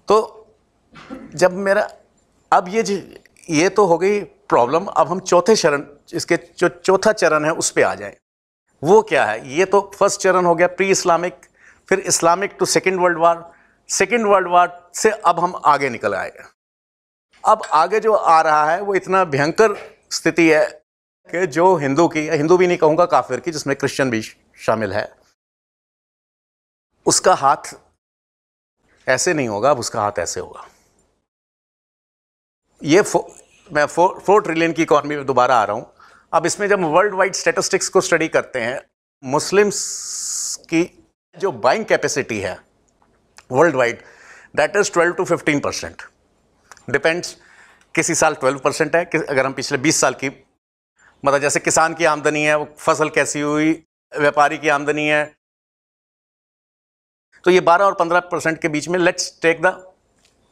तो जब मेरा अब ये तो हो गई प्रॉब्लम, अब हम चौथे चरण, इसके जो चौथा चरण है उस पे आ जाए। वो क्या है? ये तो फर्स्ट चरण हो गया प्री इस्लामिक, फिर Islamic to second world war, second world war से अब हम आगे निकल आए। अब आगे जो आ रहा है वो इतना भयंकर स्थिति है कि जो हिंदू की, हिंदू भी नहीं कहूँगा, काफिर की, जिसमें क्रिश्चियन भी शामिल है, उसका हाथ ऐसे नहीं होगा, अब उसका हाथ ऐसे होगा। ये मैं 4 ट्रिलियन की इकॉनमी में दोबारा आ रहा हूँ। अब इसमें जब वर्ल्ड वाइड स्टैटिस्टिक्स को स्टडी करते हैं, मुस्लिम्स की जो बाइंग कैपेसिटी है world wide, that is 12 to 15%, depends. किसी साल 12% है, अगर हम पिछले 20 साल की, मतलब जैसे किसान की आमदनी है, वो फसल कैसी हुई, व्यापारी की आमदनी है, तो ये 12 और 15% के बीच में, let's take the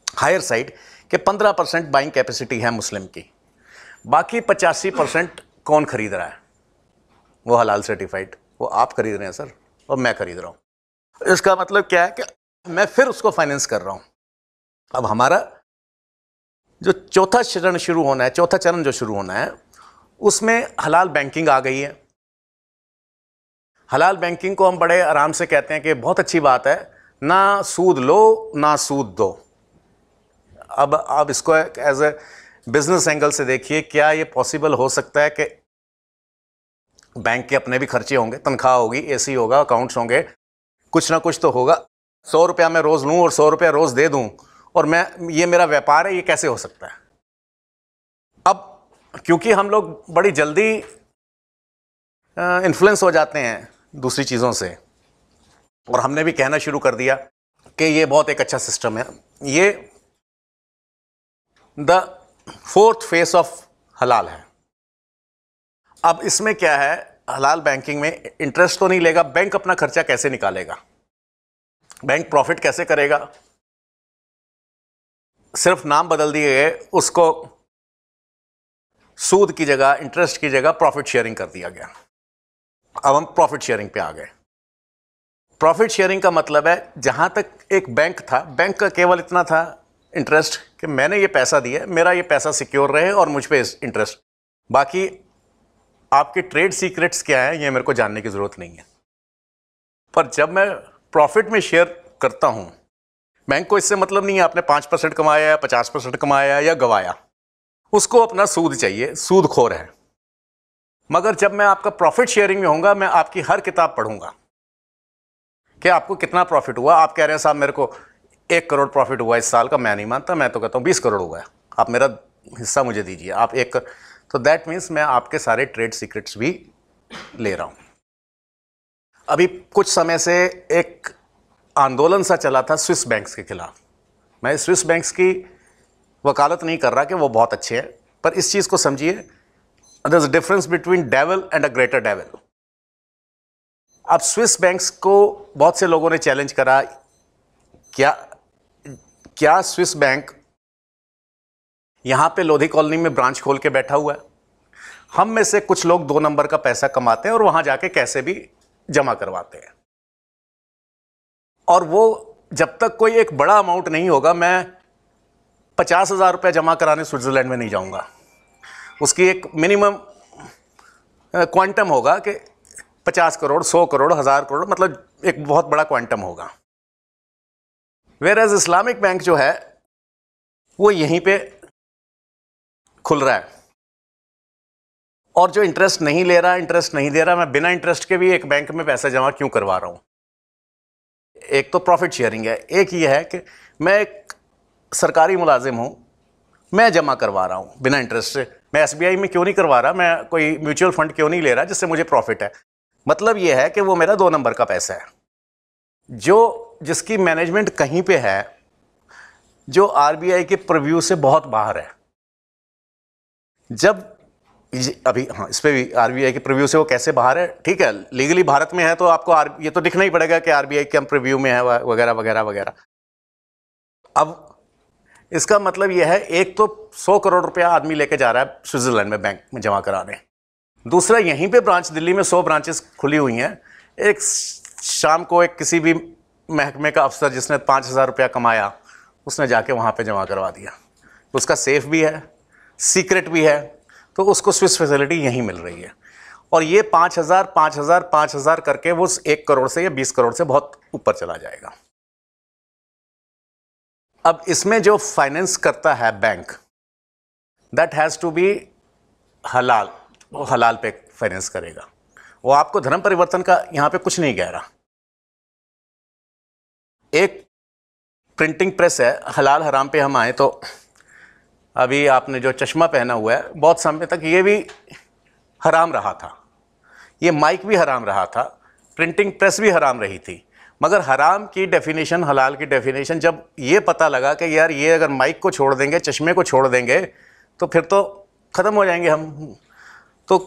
higher side कि 15% बाइंग कैपेसिटी है मुस्लिम की। बाकी 85% कौन खरीद रहा है? वो हलाल सर्टिफाइड, वो आप खरीद रहे हैं सर, और मैं खरीद रहा हूं। इसका मतलब क्या है कि मैं फिर उसको फाइनेंस कर रहा हूं। अब हमारा जो चौथा चरण शुरू होना है, चौथा चरण जो शुरू होना है, उसमें हलाल बैंकिंग आ गई है। हलाल बैंकिंग को हम बड़े आराम से कहते हैं कि बहुत अच्छी बात है, ना सूद लो ना सूद दो। अब आप इसको एज ए बिजनेस एंगल से देखिए, क्या ये पॉसिबल हो सकता है कि बैंक के अपने भी खर्चे होंगे, तनख्वाह होगी, एसी होगा, अकाउंट्स होंगे, कुछ ना कुछ तो होगा। 100 रुपया मैं रोज़ लूँ और 100 रुपया रोज़ दे दूँ, और ये मेरा व्यापार है, ये कैसे हो सकता है? अब क्योंकि हम लोग बड़ी जल्दी इन्फ्लुएंस हो जाते हैं दूसरी चीज़ों से, और हमने भी कहना शुरू कर दिया कि ये बहुत एक अच्छा सिस्टम है। ये द 4th फेस ऑफ हलाल है। अब इसमें क्या है, हलाल बैंकिंग में इंटरेस्ट तो नहीं लेगा, बैंक अपना खर्चा कैसे निकालेगा, बैंक प्रॉफिट कैसे करेगा? सिर्फ नाम बदल दिए गए, उसको सूद की जगह, इंटरेस्ट की जगह प्रॉफिट शेयरिंग कर दिया गया। अब हम प्रॉफिट शेयरिंग पे आ गए। प्रॉफिट शेयरिंग का मतलब है, जहां तक एक बैंक था, बैंक का केवल इतना था इंटरेस्ट कि मैंने ये पैसा दिया, मेरा ये पैसा सिक्योर रहे और मुझ पे इंटरेस्ट, बाकी आपके ट्रेड सीक्रेट्स क्या है ये मेरे को जानने की ज़रूरत नहीं है। पर जब मैं प्रॉफिट में शेयर करता हूं, बैंक को इससे मतलब नहीं है आपने 5% कमाया या 50% कमाया या गवाया, उसको अपना सूद चाहिए, सूदखोर है। मगर जब मैं आपका प्रॉफिट शेयरिंग में होऊंगा, मैं आपकी हर किताब पढ़ूंगा कि आपको कितना प्रॉफिट हुआ। आप कह रहे हैं साहब मेरे को 1 करोड़ प्रॉफिट हुआ इस साल का, मैं नहीं मानता, मैं तो कहता हूँ 20 करोड़ हुआ है, आप मेरा हिस्सा मुझे दीजिए, आप 1 तो दैट मीन्स मैं आपके सारे ट्रेड सीक्रेट्स भी ले रहा हूं। अभी कुछ समय से एक आंदोलन सा चला था स्विस बैंक्स के खिलाफ। मैं स्विस बैंक्स की वकालत नहीं कर रहा कि वो बहुत अच्छे हैं, पर इस चीज़ को समझिए, there is a difference between devil and a greater devil. अब स्विस बैंक्स को बहुत से लोगों ने चैलेंज करा, क्या स्विस बैंक यहां पे लोधी कॉलोनी में ब्रांच खोल के बैठा हुआ है? हम में से कुछ लोग 2 नंबर का पैसा कमाते हैं और वहां जाके कैसे भी जमा करवाते हैं, और वो जब तक कोई एक बड़ा अमाउंट नहीं होगा, मैं 50,000 रुपये जमा कराने स्विट्जरलैंड में नहीं जाऊंगा। उसकी एक मिनिमम क्वांटम होगा कि 50 करोड़, 100 करोड़, 1000 करोड़, मतलब एक बहुत बड़ा क्वांटम होगा। वेयर एज इस्लामिक बैंक जो है वो यहीं पे खुल रहा है, और जो इंटरेस्ट नहीं ले रहा, इंटरेस्ट नहीं दे रहा, मैं बिना इंटरेस्ट के भी एक बैंक में पैसा जमा क्यों करवा रहा हूं? एक तो प्रॉफिट शेयरिंग है, एक ये है कि मैं एक सरकारी मुलाजिम हूं, मैं जमा करवा रहा हूं बिना इंटरेस्ट से। मैं एसबीआई में क्यों नहीं करवा रहा, मैं कोई म्यूचुअल फंड क्यों नहीं ले रहा जिससे मुझे प्रॉफिट है? मतलब यह है कि वो मेरा 2 नंबर का पैसा है, जिसकी मैनेजमेंट कहीं पे है, जो आरबीआई के प्रीव्यू से बहुत बाहर है। जब अभी हाँ, इस पे भी आरबीआई के प्रीव्यू से वो कैसे बाहर है, ठीक है, लीगली भारत में है तो आपको ये तो दिखना ही पड़ेगा कि आरबीआई के हम प्रीव्यू में है वगैरह वगैरह वगैरह। अब इसका मतलब यह है, एक तो 100 करोड़ रुपया आदमी लेके जा रहा है स्विट्जरलैंड में बैंक में जमा कराने, दूसरा यहीं पे ब्रांच, दिल्ली में 100 ब्रांचेस खुली हुई हैं। एक शाम को एक किसी भी महकमे का अफसर जिसने 5,000 रुपया कमाया, उसने जाके वहाँ पे जमा करवा दिया। उसका सेफ भी है, सीक्रेट भी है, तो उसको स्विस फैसिलिटी यहीं मिल रही है। और ये 5,000, 5,000, 5,000 करके वो 1 करोड़ से या 20 करोड़ से बहुत ऊपर चला जाएगा। अब इसमें जो फाइनेंस करता है bank, that has to be halal, वो हलाल पे फाइनेंस करेगा। वो आपको धर्म परिवर्तन का यहाँ पे कुछ नहीं कह रहा। एक प्रिंटिंग प्रेस है, हलाल हराम पे हम आए तो अभी आपने जो चश्मा पहना हुआ है, बहुत समय तक ये भी हराम रहा था, ये माइक भी हराम रहा था, प्रिंटिंग प्रेस भी हराम रही थी। मगर हराम की डेफिनेशन, हलाल की डेफिनेशन जब ये पता लगा कि यार ये अगर माइक को छोड़ देंगे, चश्मे को छोड़ देंगे, तो फिर तो ख़त्म हो जाएंगे हम। तो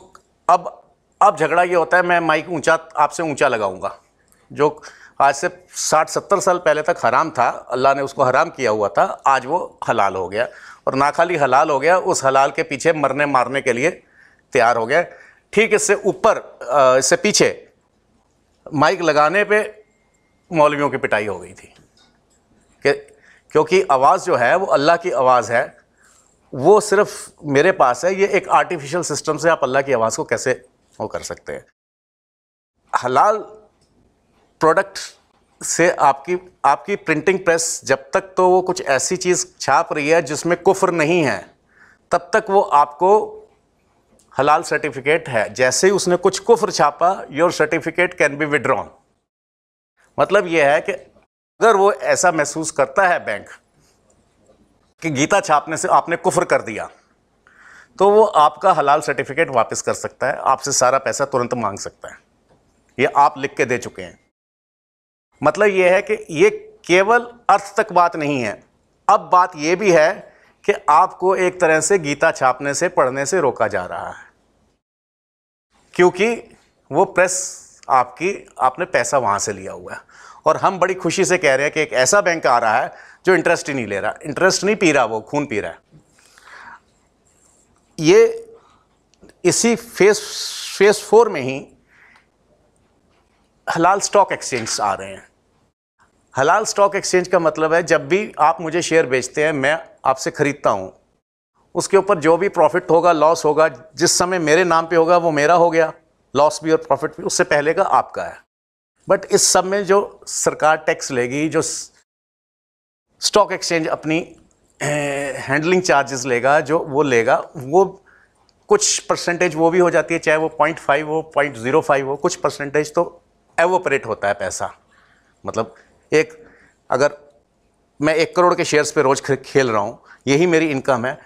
अब झगड़ा ये होता है, मैं माइक ऊंचा आपसे ऊंचा लगाऊंगा। जो आज से 60-70 साल पहले तक हराम था, अल्लाह ने उसको हराम किया हुआ था, आज वो हलाल हो गया। और ना खाली हलाल हो गया, उस हलाल के पीछे मरने मारने के लिए तैयार हो गया। ठीक इससे ऊपर, इससे पीछे माइक लगाने पे मौलवियों की पिटाई हो गई थी क्योंकि आवाज़ जो है वो अल्लाह की आवाज़ है, वो सिर्फ मेरे पास है। ये एक आर्टिफिशियल सिस्टम से आप अल्लाह की आवाज़ को कैसे वो कर सकते हैं। हलाल प्रोडक्ट से आपकी प्रिंटिंग प्रेस जब तक तो वो कुछ ऐसी चीज़ छाप रही है जिसमें कुफ्र नहीं है, तब तक वो आपको हलाल सर्टिफिकेट है। जैसे ही उसने कुछ कुफ्र छापा, your certificate can be withdrawn. मतलब यह है कि अगर वो ऐसा महसूस करता है बैंक कि गीता छापने से आपने कुफ्र कर दिया, तो वो आपका हलाल सर्टिफिकेट वापस कर सकता है, आपसे सारा पैसा तुरंत मांग सकता है। ये आप लिख के दे चुके हैं। मतलब ये है कि ये केवल अर्थ तक बात नहीं है, अब बात ये भी है कि आपको एक तरह से गीता छापने से, पढ़ने से रोका जा रहा है, क्योंकि वो प्रेस आपने पैसा वहाँ से लिया हुआ है। और हम बड़ी खुशी से कह रहे हैं कि एक ऐसा बैंक आ रहा है जो इंटरेस्ट ही नहीं ले रहा, इंटरेस्ट नहीं पी रहा, वो खून पी रहा है। ये इसी फेस 4 में ही हलाल स्टॉक एक्सचेंज आ रहे हैं। हलाल स्टॉक एक्सचेंज का मतलब है, जब भी आप मुझे शेयर बेचते हैं, मैं आपसे खरीदता हूं, उसके ऊपर जो भी प्रॉफिट होगा, लॉस होगा, जिस समय मेरे नाम पे होगा वो मेरा हो गया, लॉस भी और प्रॉफिट भी उससे पहले का आपका है। बट इस सब में जो सरकार टैक्स लेगी, जो स्टॉक एक्सचेंज अपनी हैंडलिंग चार्जेस लेगा, जो वो लेगा, वो कुछ परसेंटेज वो भी हो जाती है, चाहे वो 0.5 हो, 0.05 हो, कुछ परसेंटेज तो एवोपरेट होता है पैसा। मतलब अगर मैं 1 करोड़ के शेयर्स पे रोज खेल रहा हूँ, यही मेरी इनकम है,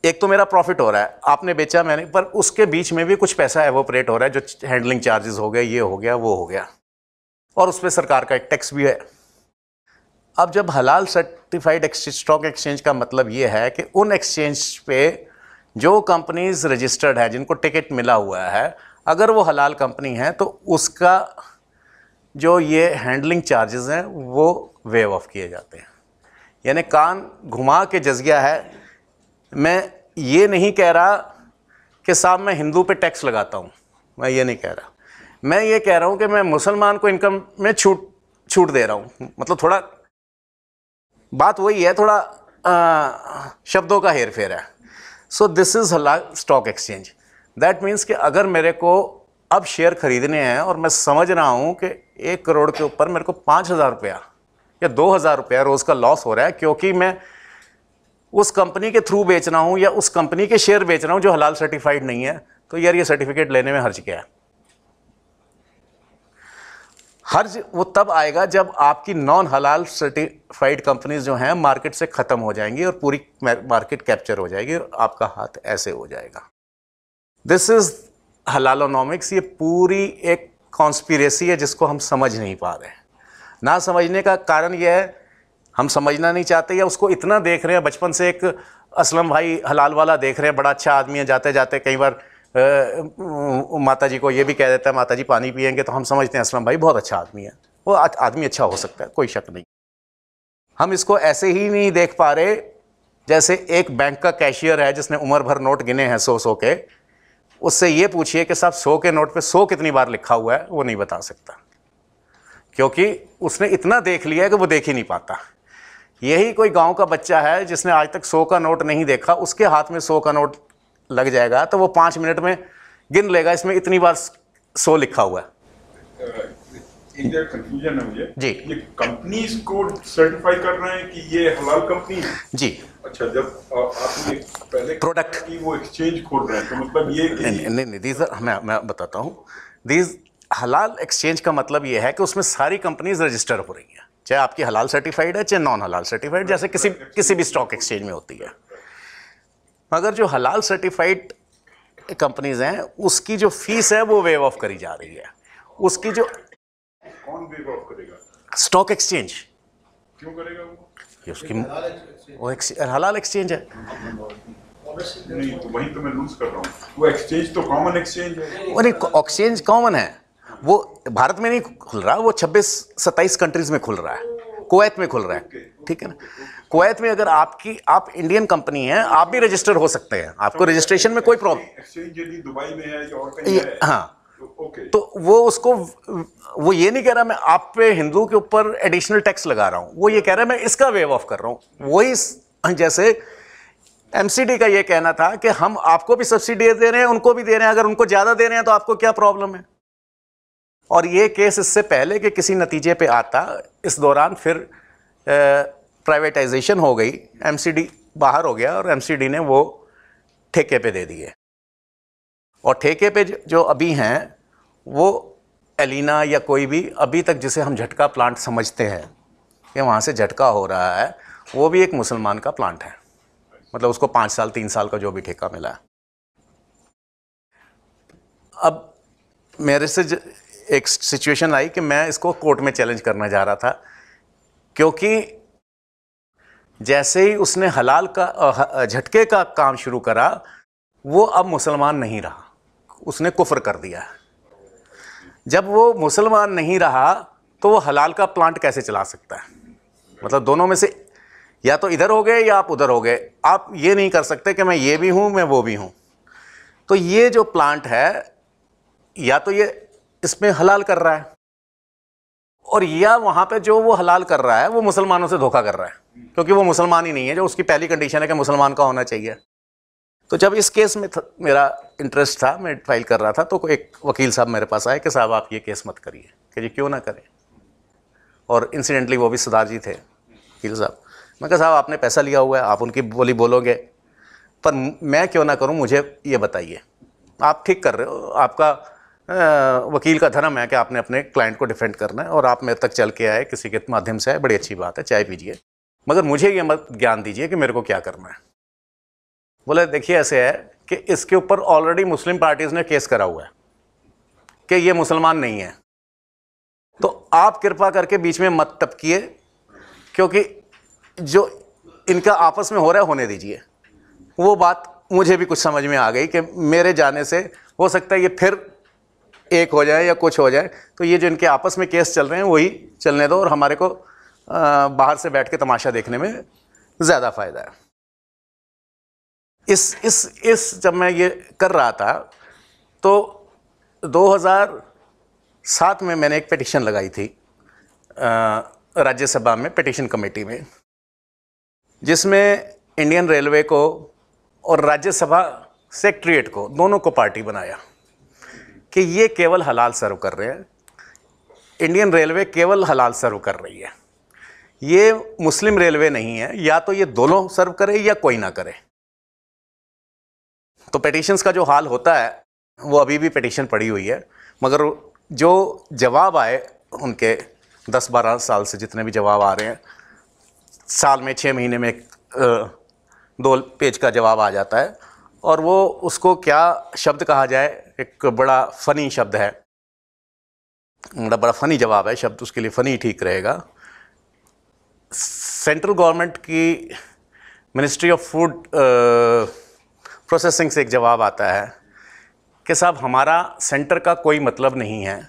एक तो मेरा प्रॉफिट हो रहा है, आपने बेचा मैंने, पर उसके बीच में भी कुछ पैसा एवोपरेट हो रहा है, जो हैंडलिंग चार्जेस हो गए, ये हो गया, वो हो गया, और उस पर सरकार का एक टैक्स भी है। अब जब हलाल सर्टिफाइड स्टॉक एक्सचेंज का मतलब ये है कि उन एक्सचेंज पे जो कंपनीज रजिस्टर्ड है, जिनको टिकट मिला हुआ है, अगर वो हलाल कंपनी है तो उसका जो ये हैंडलिंग चार्जेस हैं वो वेव ऑफ किए जाते हैं। यानी कान घुमा के जजिया है। मैं ये नहीं कह रहा कि साहब मैं हिंदू पे टैक्स लगाता हूँ, मैं ये नहीं कह रहा। मैं ये कह रहा हूँ कि मैं मुसलमान को इनकम में छूट दे रहा हूँ। मतलब थोड़ा बात वही है, थोड़ा शब्दों का हेर फेर है। सो दिस इज़ हलाल स्टॉक एक्सचेंज। दैट मीन्स कि अगर मेरे को अब शेयर खरीदने हैं और मैं समझ रहा हूँ कि 1 करोड़ के ऊपर मेरे को 5,000 रुपया या 2,000 रुपया रोज़ का लॉस हो रहा है, क्योंकि मैं उस कंपनी के थ्रू बेच रहा हूँ या उस कंपनी के शेयर बेच रहा हूँ जो हलाल सर्टिफाइड नहीं है, तो यार ये सर्टिफिकेट लेने में हर्ज क्या है? हर्ज वो तब आएगा जब आपकी नॉन हलाल सर्टिफाइड कंपनीज जो हैं मार्केट से ख़त्म हो जाएंगी और पूरी मार्केट कैप्चर हो जाएगी और आपका हाथ ऐसे हो जाएगा। This is halalonomics. ये पूरी एक कॉन्स्पिरेसी है जिसको हम समझ नहीं पा रहे हैं। ना समझने का कारण यह है, हम समझना नहीं चाहते या उसको इतना देख रहे हैं। बचपन से एक असलम भाई हलाल वाला देख रहे हैं, बड़ा अच्छा आदमी है, जाते जाते कई बार माता जी को ये भी कह देता है, माता जी पानी पियेंगे, तो हम समझते हैं असलम भाई बहुत अच्छा आदमी है। वो आदमी अच्छा हो सकता है, कोई शक नहीं। हम इसको ऐसे ही नहीं देख पा रहे जैसे एक बैंक का कैशियर है जिसने उम्र भर नोट गिने हैं 100 के, उससे ये पूछिए कि साहब 100 के नोट पे 100 कितनी बार लिखा हुआ है, वो नहीं बता सकता, क्योंकि उसने इतना देख लिया है कि वो देख ही नहीं पाता। यही कोई गांव का बच्चा है जिसने आज तक 100 का नोट नहीं देखा, उसके हाथ में 100 का नोट लग जाएगा तो वो 5 मिनट में गिन लेगा इसमें इतनी बार 100 लिखा हुआ है। एक कंफ्यूजन है मुझे जी। ये कंपनीज को सर्टिफाई कर रहे हैं कि ये हलाल कंपनी है? जी। अच्छा, जब आपने पहले प्रोडक्ट की वो एक्सचेंज खोल रहे हैं तो मतलब ये नहीं दीज मैं बताता हूँ। दीज हलाल एक्सचेंज का मतलब ये है कि उसमें सारी कंपनीज रजिस्टर हो रही हैं, चाहे आपकी हलाल सर्टिफाइड है चाहे नॉन हलाल सर्टिफाइड, जैसे किसी भी स्टॉक एक्सचेंज में होती है। मगर जो हलाल सर्टिफाइड कंपनीज हैं उसकी जो फीस है वो वेव ऑफ करी जा रही है। उसकी जो कौन वेव ऑफ करेगा? Stock exchange. क्यों करेगा वो? ये उसकी वो हलाल एक्सचेंज है। नहीं तो वहीं तो मैं लूज कर रहा हूँ, वो एक्सचेंज तो कॉमन एक्सचेंज है। वो नहीं, एक्सचेंज कॉमन है, वो भारत में नहीं खुल रहा, वो 26-27 कंट्रीज में खुल रहा है, कुवैत में खुल रहा है, ठीक है ना। कुवैत में अगर आप इंडियन कंपनी हैं, आप भी रजिस्टर हो सकते हैं, आपको रजिस्ट्रेशन में कोई प्रॉब्लम। एक्सचेंज यदि दुबई में है या और कहीं है, हाँ, ओके, तो वो ये नहीं कह रहा मैं आप पे हिंदू के ऊपर एडिशनल टैक्स लगा रहा हूं, वो ये कह रहा है मैं इसका वेव ऑफ कर रहा हूं। वही जैसे एमसीडी का ये कहना था कि हम आपको भी सब्सिडी दे रहे हैं, उनको भी दे रहे हैं, अगर उनको ज्यादा दे रहे हैं तो आपको क्या प्रॉब्लम है। और ये केस इससे पहले कि किसी नतीजे पे आता, इस दौरान फिर प्राइवेटाइजेशन हो गई, एमसीडी बाहर हो गया और एमसीडी ने वो ठेके पे दे दिए। और ठेके पे जो अभी हैं वो एलिना या कोई भी अभी तक जिसे हम झटका प्लांट समझते हैं कि वहाँ से झटका हो रहा है, वो भी एक मुसलमान का प्लांट है, मतलब उसको 5 साल 3 साल का जो भी ठेका मिला है। अब मेरे से एक सिचुएशन आई कि मैं इसको कोर्ट में चैलेंज करना जा रहा था, क्योंकि जैसे ही उसने हलाल का झटके का काम शुरू करा, वो अब मुसलमान नहीं रहा, उसने कुफ्र कर दिया। जब वो मुसलमान नहीं रहा तो वो हलाल का प्लांट कैसे चला सकता है? मतलब दोनों में से या तो इधर हो गए या आप उधर हो गए, आप ये नहीं कर सकते कि मैं ये भी हूं मैं वो भी हूं। तो ये जो प्लांट है या तो ये इसमें हलाल कर रहा है, और या वहां पे जो वो हलाल कर रहा है वो मुसलमानों से धोखा कर रहा है, क्योंकि वो मुसलमान ही नहीं है, जो उसकी पहली कंडीशन है कि मुसलमान का होना चाहिए। तो जब इस केस में मेरा इंटरेस्ट था, मैं फाइल कर रहा था, तो एक वकील साहब मेरे पास आए कि साहब आप ये केस मत करिए, कि जी क्यों ना करें। और इंसिडेंटली वो भी सरदार जी थे वकील साहब। मैं कहा साहब आपने पैसा लिया हुआ है, आप उनकी बोली बोलोगे, पर मैं क्यों ना करूं, मुझे ये बताइए। आप ठीक कर रहे हो, आपका वकील का धर्म है कि आपने अपने क्लाइंट को डिफेंड करना है, और आप मेरे तक चल के आए, किसी के माध्यम से आए, बड़ी अच्छी बात है, चाय पीजिए, मगर मुझे ये मत ज्ञान दीजिए कि मेरे को क्या करना है। बोले देखिए ऐसे है कि इसके ऊपर ऑलरेडी मुस्लिम पार्टीज ने केस करा हुआ है कि ये मुसलमान नहीं है, तो आप कृपा करके बीच में मत टपकिए, क्योंकि जो इनका आपस में हो रहा है होने दीजिए। वो बात मुझे भी कुछ समझ में आ गई कि मेरे जाने से हो सकता है ये फिर एक हो जाए या कुछ हो जाए, तो ये जो इनके आपस में केस चल रहे हैं वही चलने दो, और हमारे को बाहर से बैठ के तमाशा देखने में ज़्यादा फ़ायदा है। इस जब मैं ये कर रहा था तो 2007 में मैंने एक पिटीशन लगाई थी राज्यसभा में पिटीशन कमेटी में, जिसमें इंडियन रेलवे को और राज्यसभा सेक्रेटरीट को, दोनों को पार्टी बनाया कि ये केवल हलाल सर्व कर रहे हैं, इंडियन रेलवे केवल हलाल सर्व कर रही है, ये मुस्लिम रेलवे नहीं है, या तो ये दोनों सर्व करे या कोई ना करे। तो पिटीशंस का जो हाल होता है वो अभी भी पिटीशन पड़ी हुई है, मगर जो जवाब आए उनके 10-12 साल से जितने भी जवाब आ रहे हैं, साल में 6 महीने में 2 पेज का जवाब आ जाता है, और वो उसको क्या शब्द कहा जाए, एक बड़ा फ़नी शब्द है, बड़ा फ़नी जवाब है, शब्द उसके लिए फ़नी ठीक रहेगा। सेंट्रल गवर्नमेंट की मिनिस्ट्री ऑफ फूड प्रोसेसिंग से एक जवाब आता है कि साहब हमारा सेंटर का कोई मतलब नहीं है,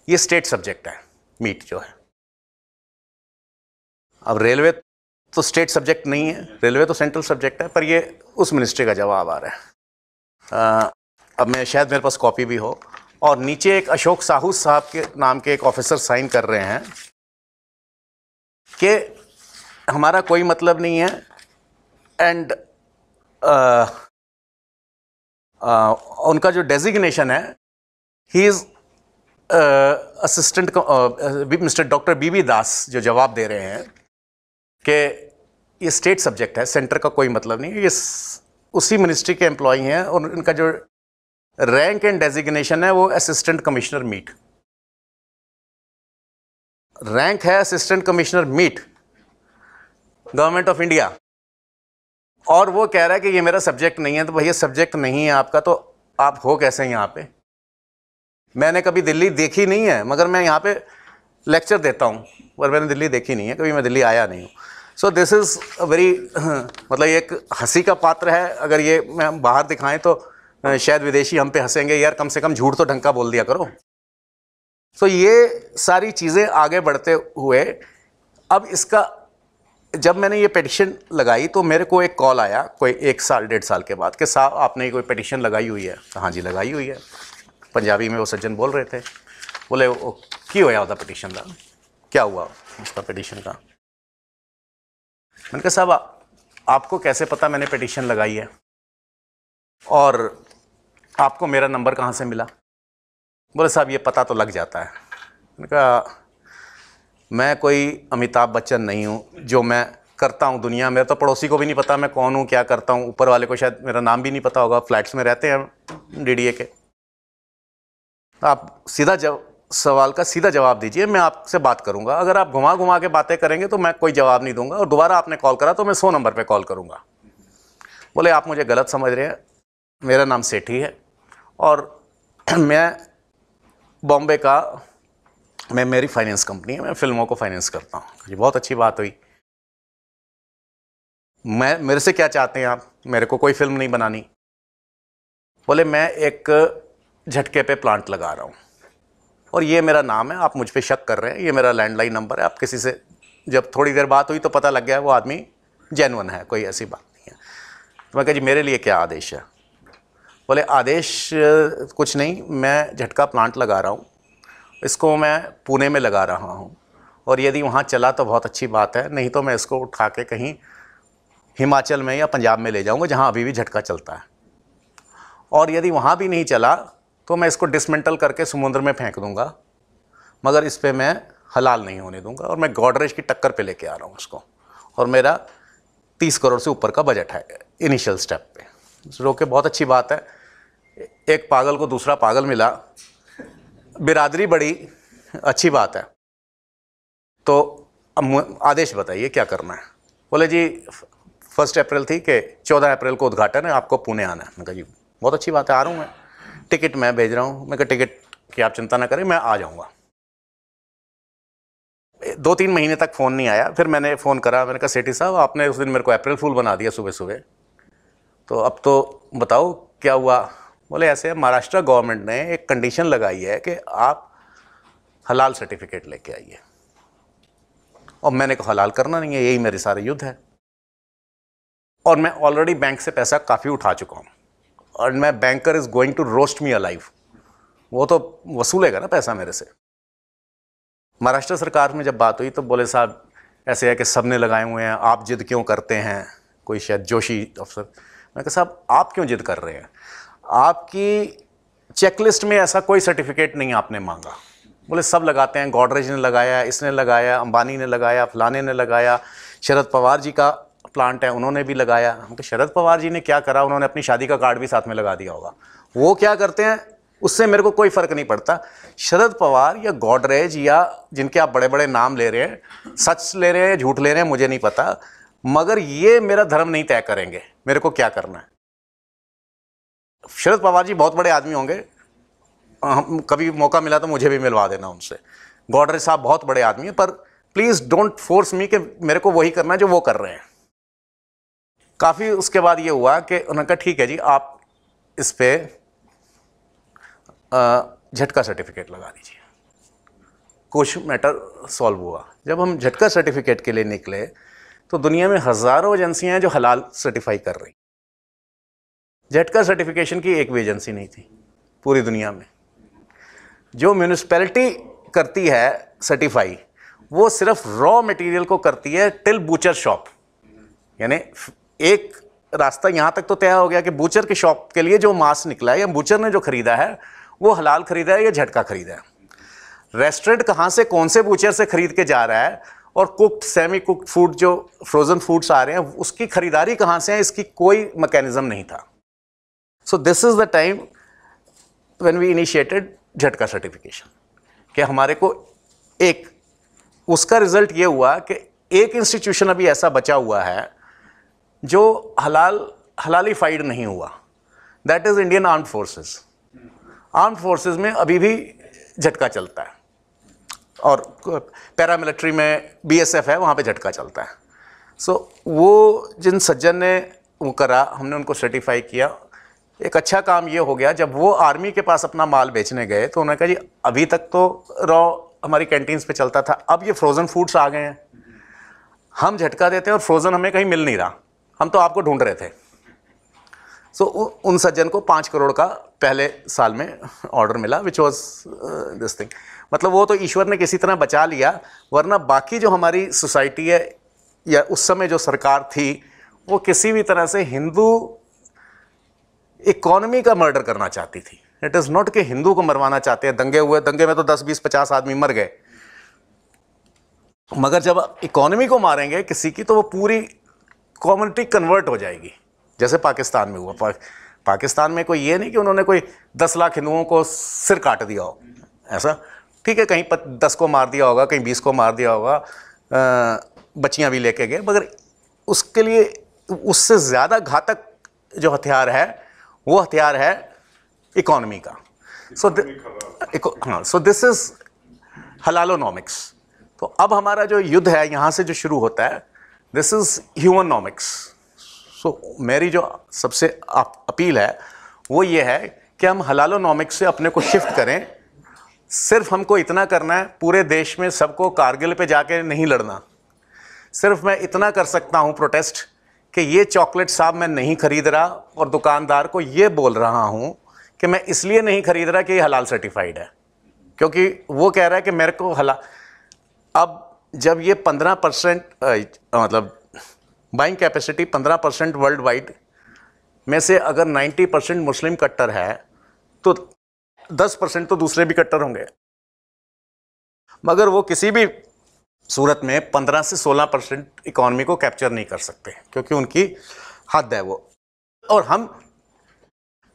ये स्टेट सब्जेक्ट है, मीट जो है। अब रेलवे तो स्टेट सब्जेक्ट नहीं है, रेलवे तो सेंट्रल सब्जेक्ट है, पर ये उस मिनिस्ट्री का जवाब आ रहा है। अब मैं शायद मेरे पास कॉपी भी हो, और नीचे एक अशोक साहू साहब के नाम के एक ऑफिसर साइन कर रहे हैं कि हमारा कोई मतलब नहीं है, एंड उनका जो डेजिग्नेशन है, he is assistant mister doctor B दास जो जवाब दे रहे हैं कि ये स्टेट सब्जेक्ट है, सेंटर का कोई मतलब नहीं है, ये उसी मिनिस्ट्री के एम्प्लॉई हैं और इनका जो रैंक एंड डेजिग्नेशन है वो असिस्टेंट कमिश्नर मीट, रैंक है assistant commissioner meat, government of India. और वो कह रहा है कि ये मेरा सब्जेक्ट नहीं है। तो भैया सब्जेक्ट नहीं है आपका तो आप हो कैसे यहाँ पे? मैंने कभी दिल्ली देखी नहीं है, मगर मैं यहाँ पे लेक्चर देता हूँ, पर मैंने दिल्ली देखी नहीं है, कभी मैं दिल्ली आया नहीं हूँ। सो दिस इज़ अ वेरी मतलब एक हंसी का पात्र है। अगर ये मैं बाहर दिखाएं तो शायद विदेशी हम पे हंसेंगे, यार कम से कम झूठ तो ढंग का बोल दिया करो। सो ये सारी चीज़ें आगे बढ़ते हुए अब इसका जब मैंने ये पिटिशन लगाई तो मेरे को एक कॉल आया कोई 1 साल 1.5 साल के बाद कि साहब आपने कोई पिटिशन लगाई हुई है? हाँ जी लगाई हुई है। पंजाबी में वो सज्जन बोल रहे थे, बोले वो की होया होता पिटिशन का, क्या हुआ उसका पिटिशन का? मैंने कहा साहब आपको कैसे पता मैंने पिटिशन लगाई है और आपको मेरा नंबर कहाँ से मिला? बोले साहब ये पता तो लग जाता है। मैंने कहा मैं कोई अमिताभ बच्चन नहीं हूँ, जो मैं करता हूँ दुनिया में तो पड़ोसी को भी नहीं पता मैं कौन हूँ, क्या करता हूँ। ऊपर वाले को शायद मेरा नाम भी नहीं पता होगा, फ्लैट्स में रहते हैं डीडीए के। आप सीधा सवाल का सीधा जवाब दीजिए, मैं आपसे बात करूंगा। अगर आप घुमा घुमा के बातें करेंगे तो मैं कोई जवाब नहीं दूंगा, और दोबारा आपने कॉल करा तो मैं 100 नंबर पे कॉल करूंगा। बोले आप मुझे गलत समझ रहे हैं, मेरा नाम सेठी है और मैं बॉम्बे का, मेरी फाइनेंस कंपनी है, मैं फिल्मों को फाइनेंस करता हूँ। जी बहुत अच्छी बात हुई। मेरे से क्या चाहते हैं आप? मेरे को कोई फिल्म नहीं बनानी। बोले मैं एक झटके पे प्लांट लगा रहा हूँ और ये मेरा नाम है, आप मुझ पे शक कर रहे हैं, ये मेरा लैंडलाइन नंबर है। आप किसी से जब थोड़ी देर बात हुई तो पता लग गया वो आदमी जेन्युइन है, कोई ऐसी बात नहीं है। तो मैं कहा जी मेरे लिए क्या आदेश है? बोले आदेश कुछ नहीं, मैं झटका प्लांट लगा रहा हूँ, इसको मैं पुणे में लगा रहा हूँ और यदि वहाँ चला तो बहुत अच्छी बात है, नहीं तो मैं इसको उठा के कहीं हिमाचल में या पंजाब में ले जाऊँगा जहाँ अभी भी झटका चलता है, और यदि वहाँ भी नहीं चला तो मैं इसको डिसमेंटल करके समुद्र में फेंक दूंगा, मगर इस पर मैं हलाल नहीं होने दूंगा। और मैं गॉडरेज की टक्कर पे लेके आ रहा हूँ उसको, और मेरा 30 करोड़ से ऊपर का बजट है इनिशियल स्टेप पे। रोके बहुत अच्छी बात है, एक पागल को दूसरा पागल मिला, बिरादरी बड़ी अच्छी बात है। तो अब आदेश बताइए क्या करना है? बोले जी 1 अप्रैल थी कि 14 अप्रैल को उद्घाटन है, आपको पुणे आना है। मैंने कहा जी बहुत अच्छी बात है, आ रहा हूँ मैं, टिकट मैं भेज रहा हूँ। मैं कहा टिकट की आप चिंता ना करें, मैं आ जाऊँगा। 2-3 महीने तक फ़ोन नहीं आया, फिर मैंने फ़ोन करा, मैंने कहा सेठी साहब आपने उस दिन मेरे को अप्रैल फूल बना दिया सुबह सुबह, तो अब तो बताओ क्या हुआ? बोले ऐसे महाराष्ट्र गवर्नमेंट ने एक कंडीशन लगाई है कि आप हलाल सर्टिफिकेट लेके आइए, और मैंने कहा हलाल करना नहीं है, यही मेरे सारे युद्ध है, और मैं ऑलरेडी बैंक से पैसा काफ़ी उठा चुका हूँ, और मैं banker is going to roast me alive, वो तो वसूलेगा ना पैसा मेरे से। महाराष्ट्र सरकार में जब बात हुई तो बोले साहब ऐसे है कि सब ने लगाए हुए हैं, आप जिद क्यों करते हैं? कोई शायद जोशी अफसर। मैं कहा साहब आप क्यों जिद कर रहे हैं? आपकी चेकलिस्ट में ऐसा कोई सर्टिफिकेट नहीं आपने मांगा। बोले सब लगाते हैं, गॉडरेज ने लगाया, इसने लगाया, अंबानी ने लगाया, फलाने ने लगाया, शरद पवार जी का प्लांट है उन्होंने भी लगाया। हम तो शरद पवार जी ने क्या करा? उन्होंने अपनी शादी का कार्ड भी साथ में लगा दिया होगा। वो क्या करते हैं उससे मेरे को कोई फ़र्क नहीं पड़ता। शरद पवार या गॉडरेज या जिनके आप बड़े बड़े नाम ले रहे हैं, सच ले रहे हैं झूठ ले रहे हैं मुझे नहीं पता, मगर ये मेरा धर्म नहीं तय करेंगे मेरे को क्या करना है। शरद पवार जी बहुत बड़े आदमी होंगे, कभी मौका मिला तो मुझे भी मिलवा देना उनसे। गॉडरेज साहब बहुत बड़े आदमी हैं, पर प्लीज़ डोंट फोर्स मी कि मेरे को वही करना है जो वो कर रहे हैं। काफ़ी उसके बाद ये हुआ कि उन्होंने कहा ठीक है जी आप इस पर झटका सर्टिफिकेट लगा दीजिए। कुछ मैटर सॉल्व हुआ। जब हम झटका सर्टिफिकेट के लिए निकले तो दुनिया में हज़ारों एजेंसियां हैं जो हलाल सर्टिफाई कर रही। झटका सर्टिफिकेशन की एक भी एजेंसी नहीं थी पूरी दुनिया में। जो म्यूनिसिपैलिटी करती है सर्टिफाई, वो सिर्फ रॉ मटेरियल को करती है टिल बूचर शॉप, यानी एक रास्ता यहाँ तक तो तय हो गया कि बूचर की शॉप के लिए जो मांस निकला है या बूचर ने जो खरीदा है वो हलाल खरीदा है या झटका खरीदा है। रेस्टोरेंट कहाँ से कौन से बूचर से खरीद के जा रहा है और कुक्ड सेमी कुक्ड फूड जो फ्रोजन फूड्स आ रहे हैं उसकी खरीदारी कहाँ से है, इसकी कोई मैकेनिज्म नहीं था। So this is the time when we initiated झटका सर्टिफिकेशन कि हमारे को एक उसका रिजल्ट ये हुआ कि एक इंस्टीट्यूशन अभी ऐसा बचा हुआ है जो हलालीफाइड नहीं हुआ, that is Indian armed forces. Armed forces में अभी भी झटका चलता है और पैरामिलिट्री में बीएसएफ है, वहाँ पे झटका चलता है। सो वो जिन सज्जन ने वो करा, हमने उनको सर्टिफाई किया। एक अच्छा काम ये हो गया, जब वो आर्मी के पास अपना माल बेचने गए तो उन्होंने कहा जी अभी तक तो रॉ हमारी कैंटीन्स पे चलता था, अब ये फ्रोज़न फूड्स आ गए हैं, हम झटका देते हैं और फ्रोज़न हमें कहीं मिल नहीं रहा, हम तो आपको ढूंढ रहे थे। सो उन सज्जन को 5 करोड़ का पहले साल में ऑर्डर मिला, विच वॉज दिस थिंग। मतलब वो तो ईश्वर ने किसी तरह बचा लिया, वरना बाकी जो हमारी सोसाइटी है या उस समय जो सरकार थी वो किसी भी तरह से हिंदू इकोनॉमी का मर्डर करना चाहती थी। इट इज़ नॉट कि हिंदू को मरवाना चाहते हैं। दंगे हुए, दंगे में तो 10, 20, 50 आदमी मर गए, मगर जब इकोनॉमी को मारेंगे किसी की तो वो पूरी कम्युनिटी कन्वर्ट हो जाएगी, जैसे पाकिस्तान में हुआ। पाकिस्तान में कोई ये नहीं कि उन्होंने कोई 10 लाख हिंदुओं को सिर काट दिया हो, ऐसा ठीक है, कहीं 10 को मार दिया होगा, कहीं 20 को मार दिया होगा, बच्चियां भी लेके गए, मगर उसके लिए उससे ज़्यादा घातक जो हथियार है वो हथियार है इकोनॉमी का। So this is halalonomics. तो अब हमारा जो युद्ध है यहाँ से जो शुरू होता है, दिस इज ह्यूमनॉमिक्स। सो मेरी जो सबसे अपील है वो ये है कि हम हलालोनॉमिक्स से अपने को शिफ्ट करें। सिर्फ हमको इतना करना है, पूरे देश में सबको कारगिल पे जाके नहीं लड़ना। सिर्फ मैं इतना कर सकता हूँ प्रोटेस्ट कि ये चॉकलेट साहब मैं नहीं खरीद रहा और दुकानदार को ये बोल रहा हूँ कि मैं इसलिए नहीं खरीद रहा कि ये हलाल सर्टिफाइड है, क्योंकि वो कह रहा है कि मेरे को अब जब ये 15% मतलब बाइंग कैपेसिटी 15% वर्ल्ड वाइड में से अगर 90% मुस्लिम कट्टर है तो 10% तो दूसरे भी कट्टर होंगे, मगर वो किसी भी सूरत में 15 से 16% इकॉनमी को कैप्चर नहीं कर सकते, क्योंकि उनकी हद है वो, और हम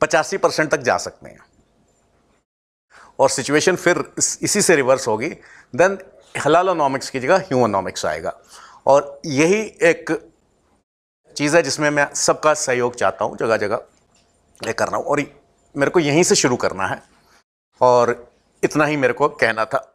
85% तक जा सकते हैं। और सिचुएशन फिर इसी से रिवर्स होगी, देन हलालोनॉमिक्स की जगह ह्यूमनॉमिक्स आएगा। और यही एक चीज़ है जिसमें मैं सबका सहयोग चाहता हूँ, जगह जगह ये कर रहा हूँ, और मेरे को यहीं से शुरू करना है, और इतना ही मेरे को कहना था।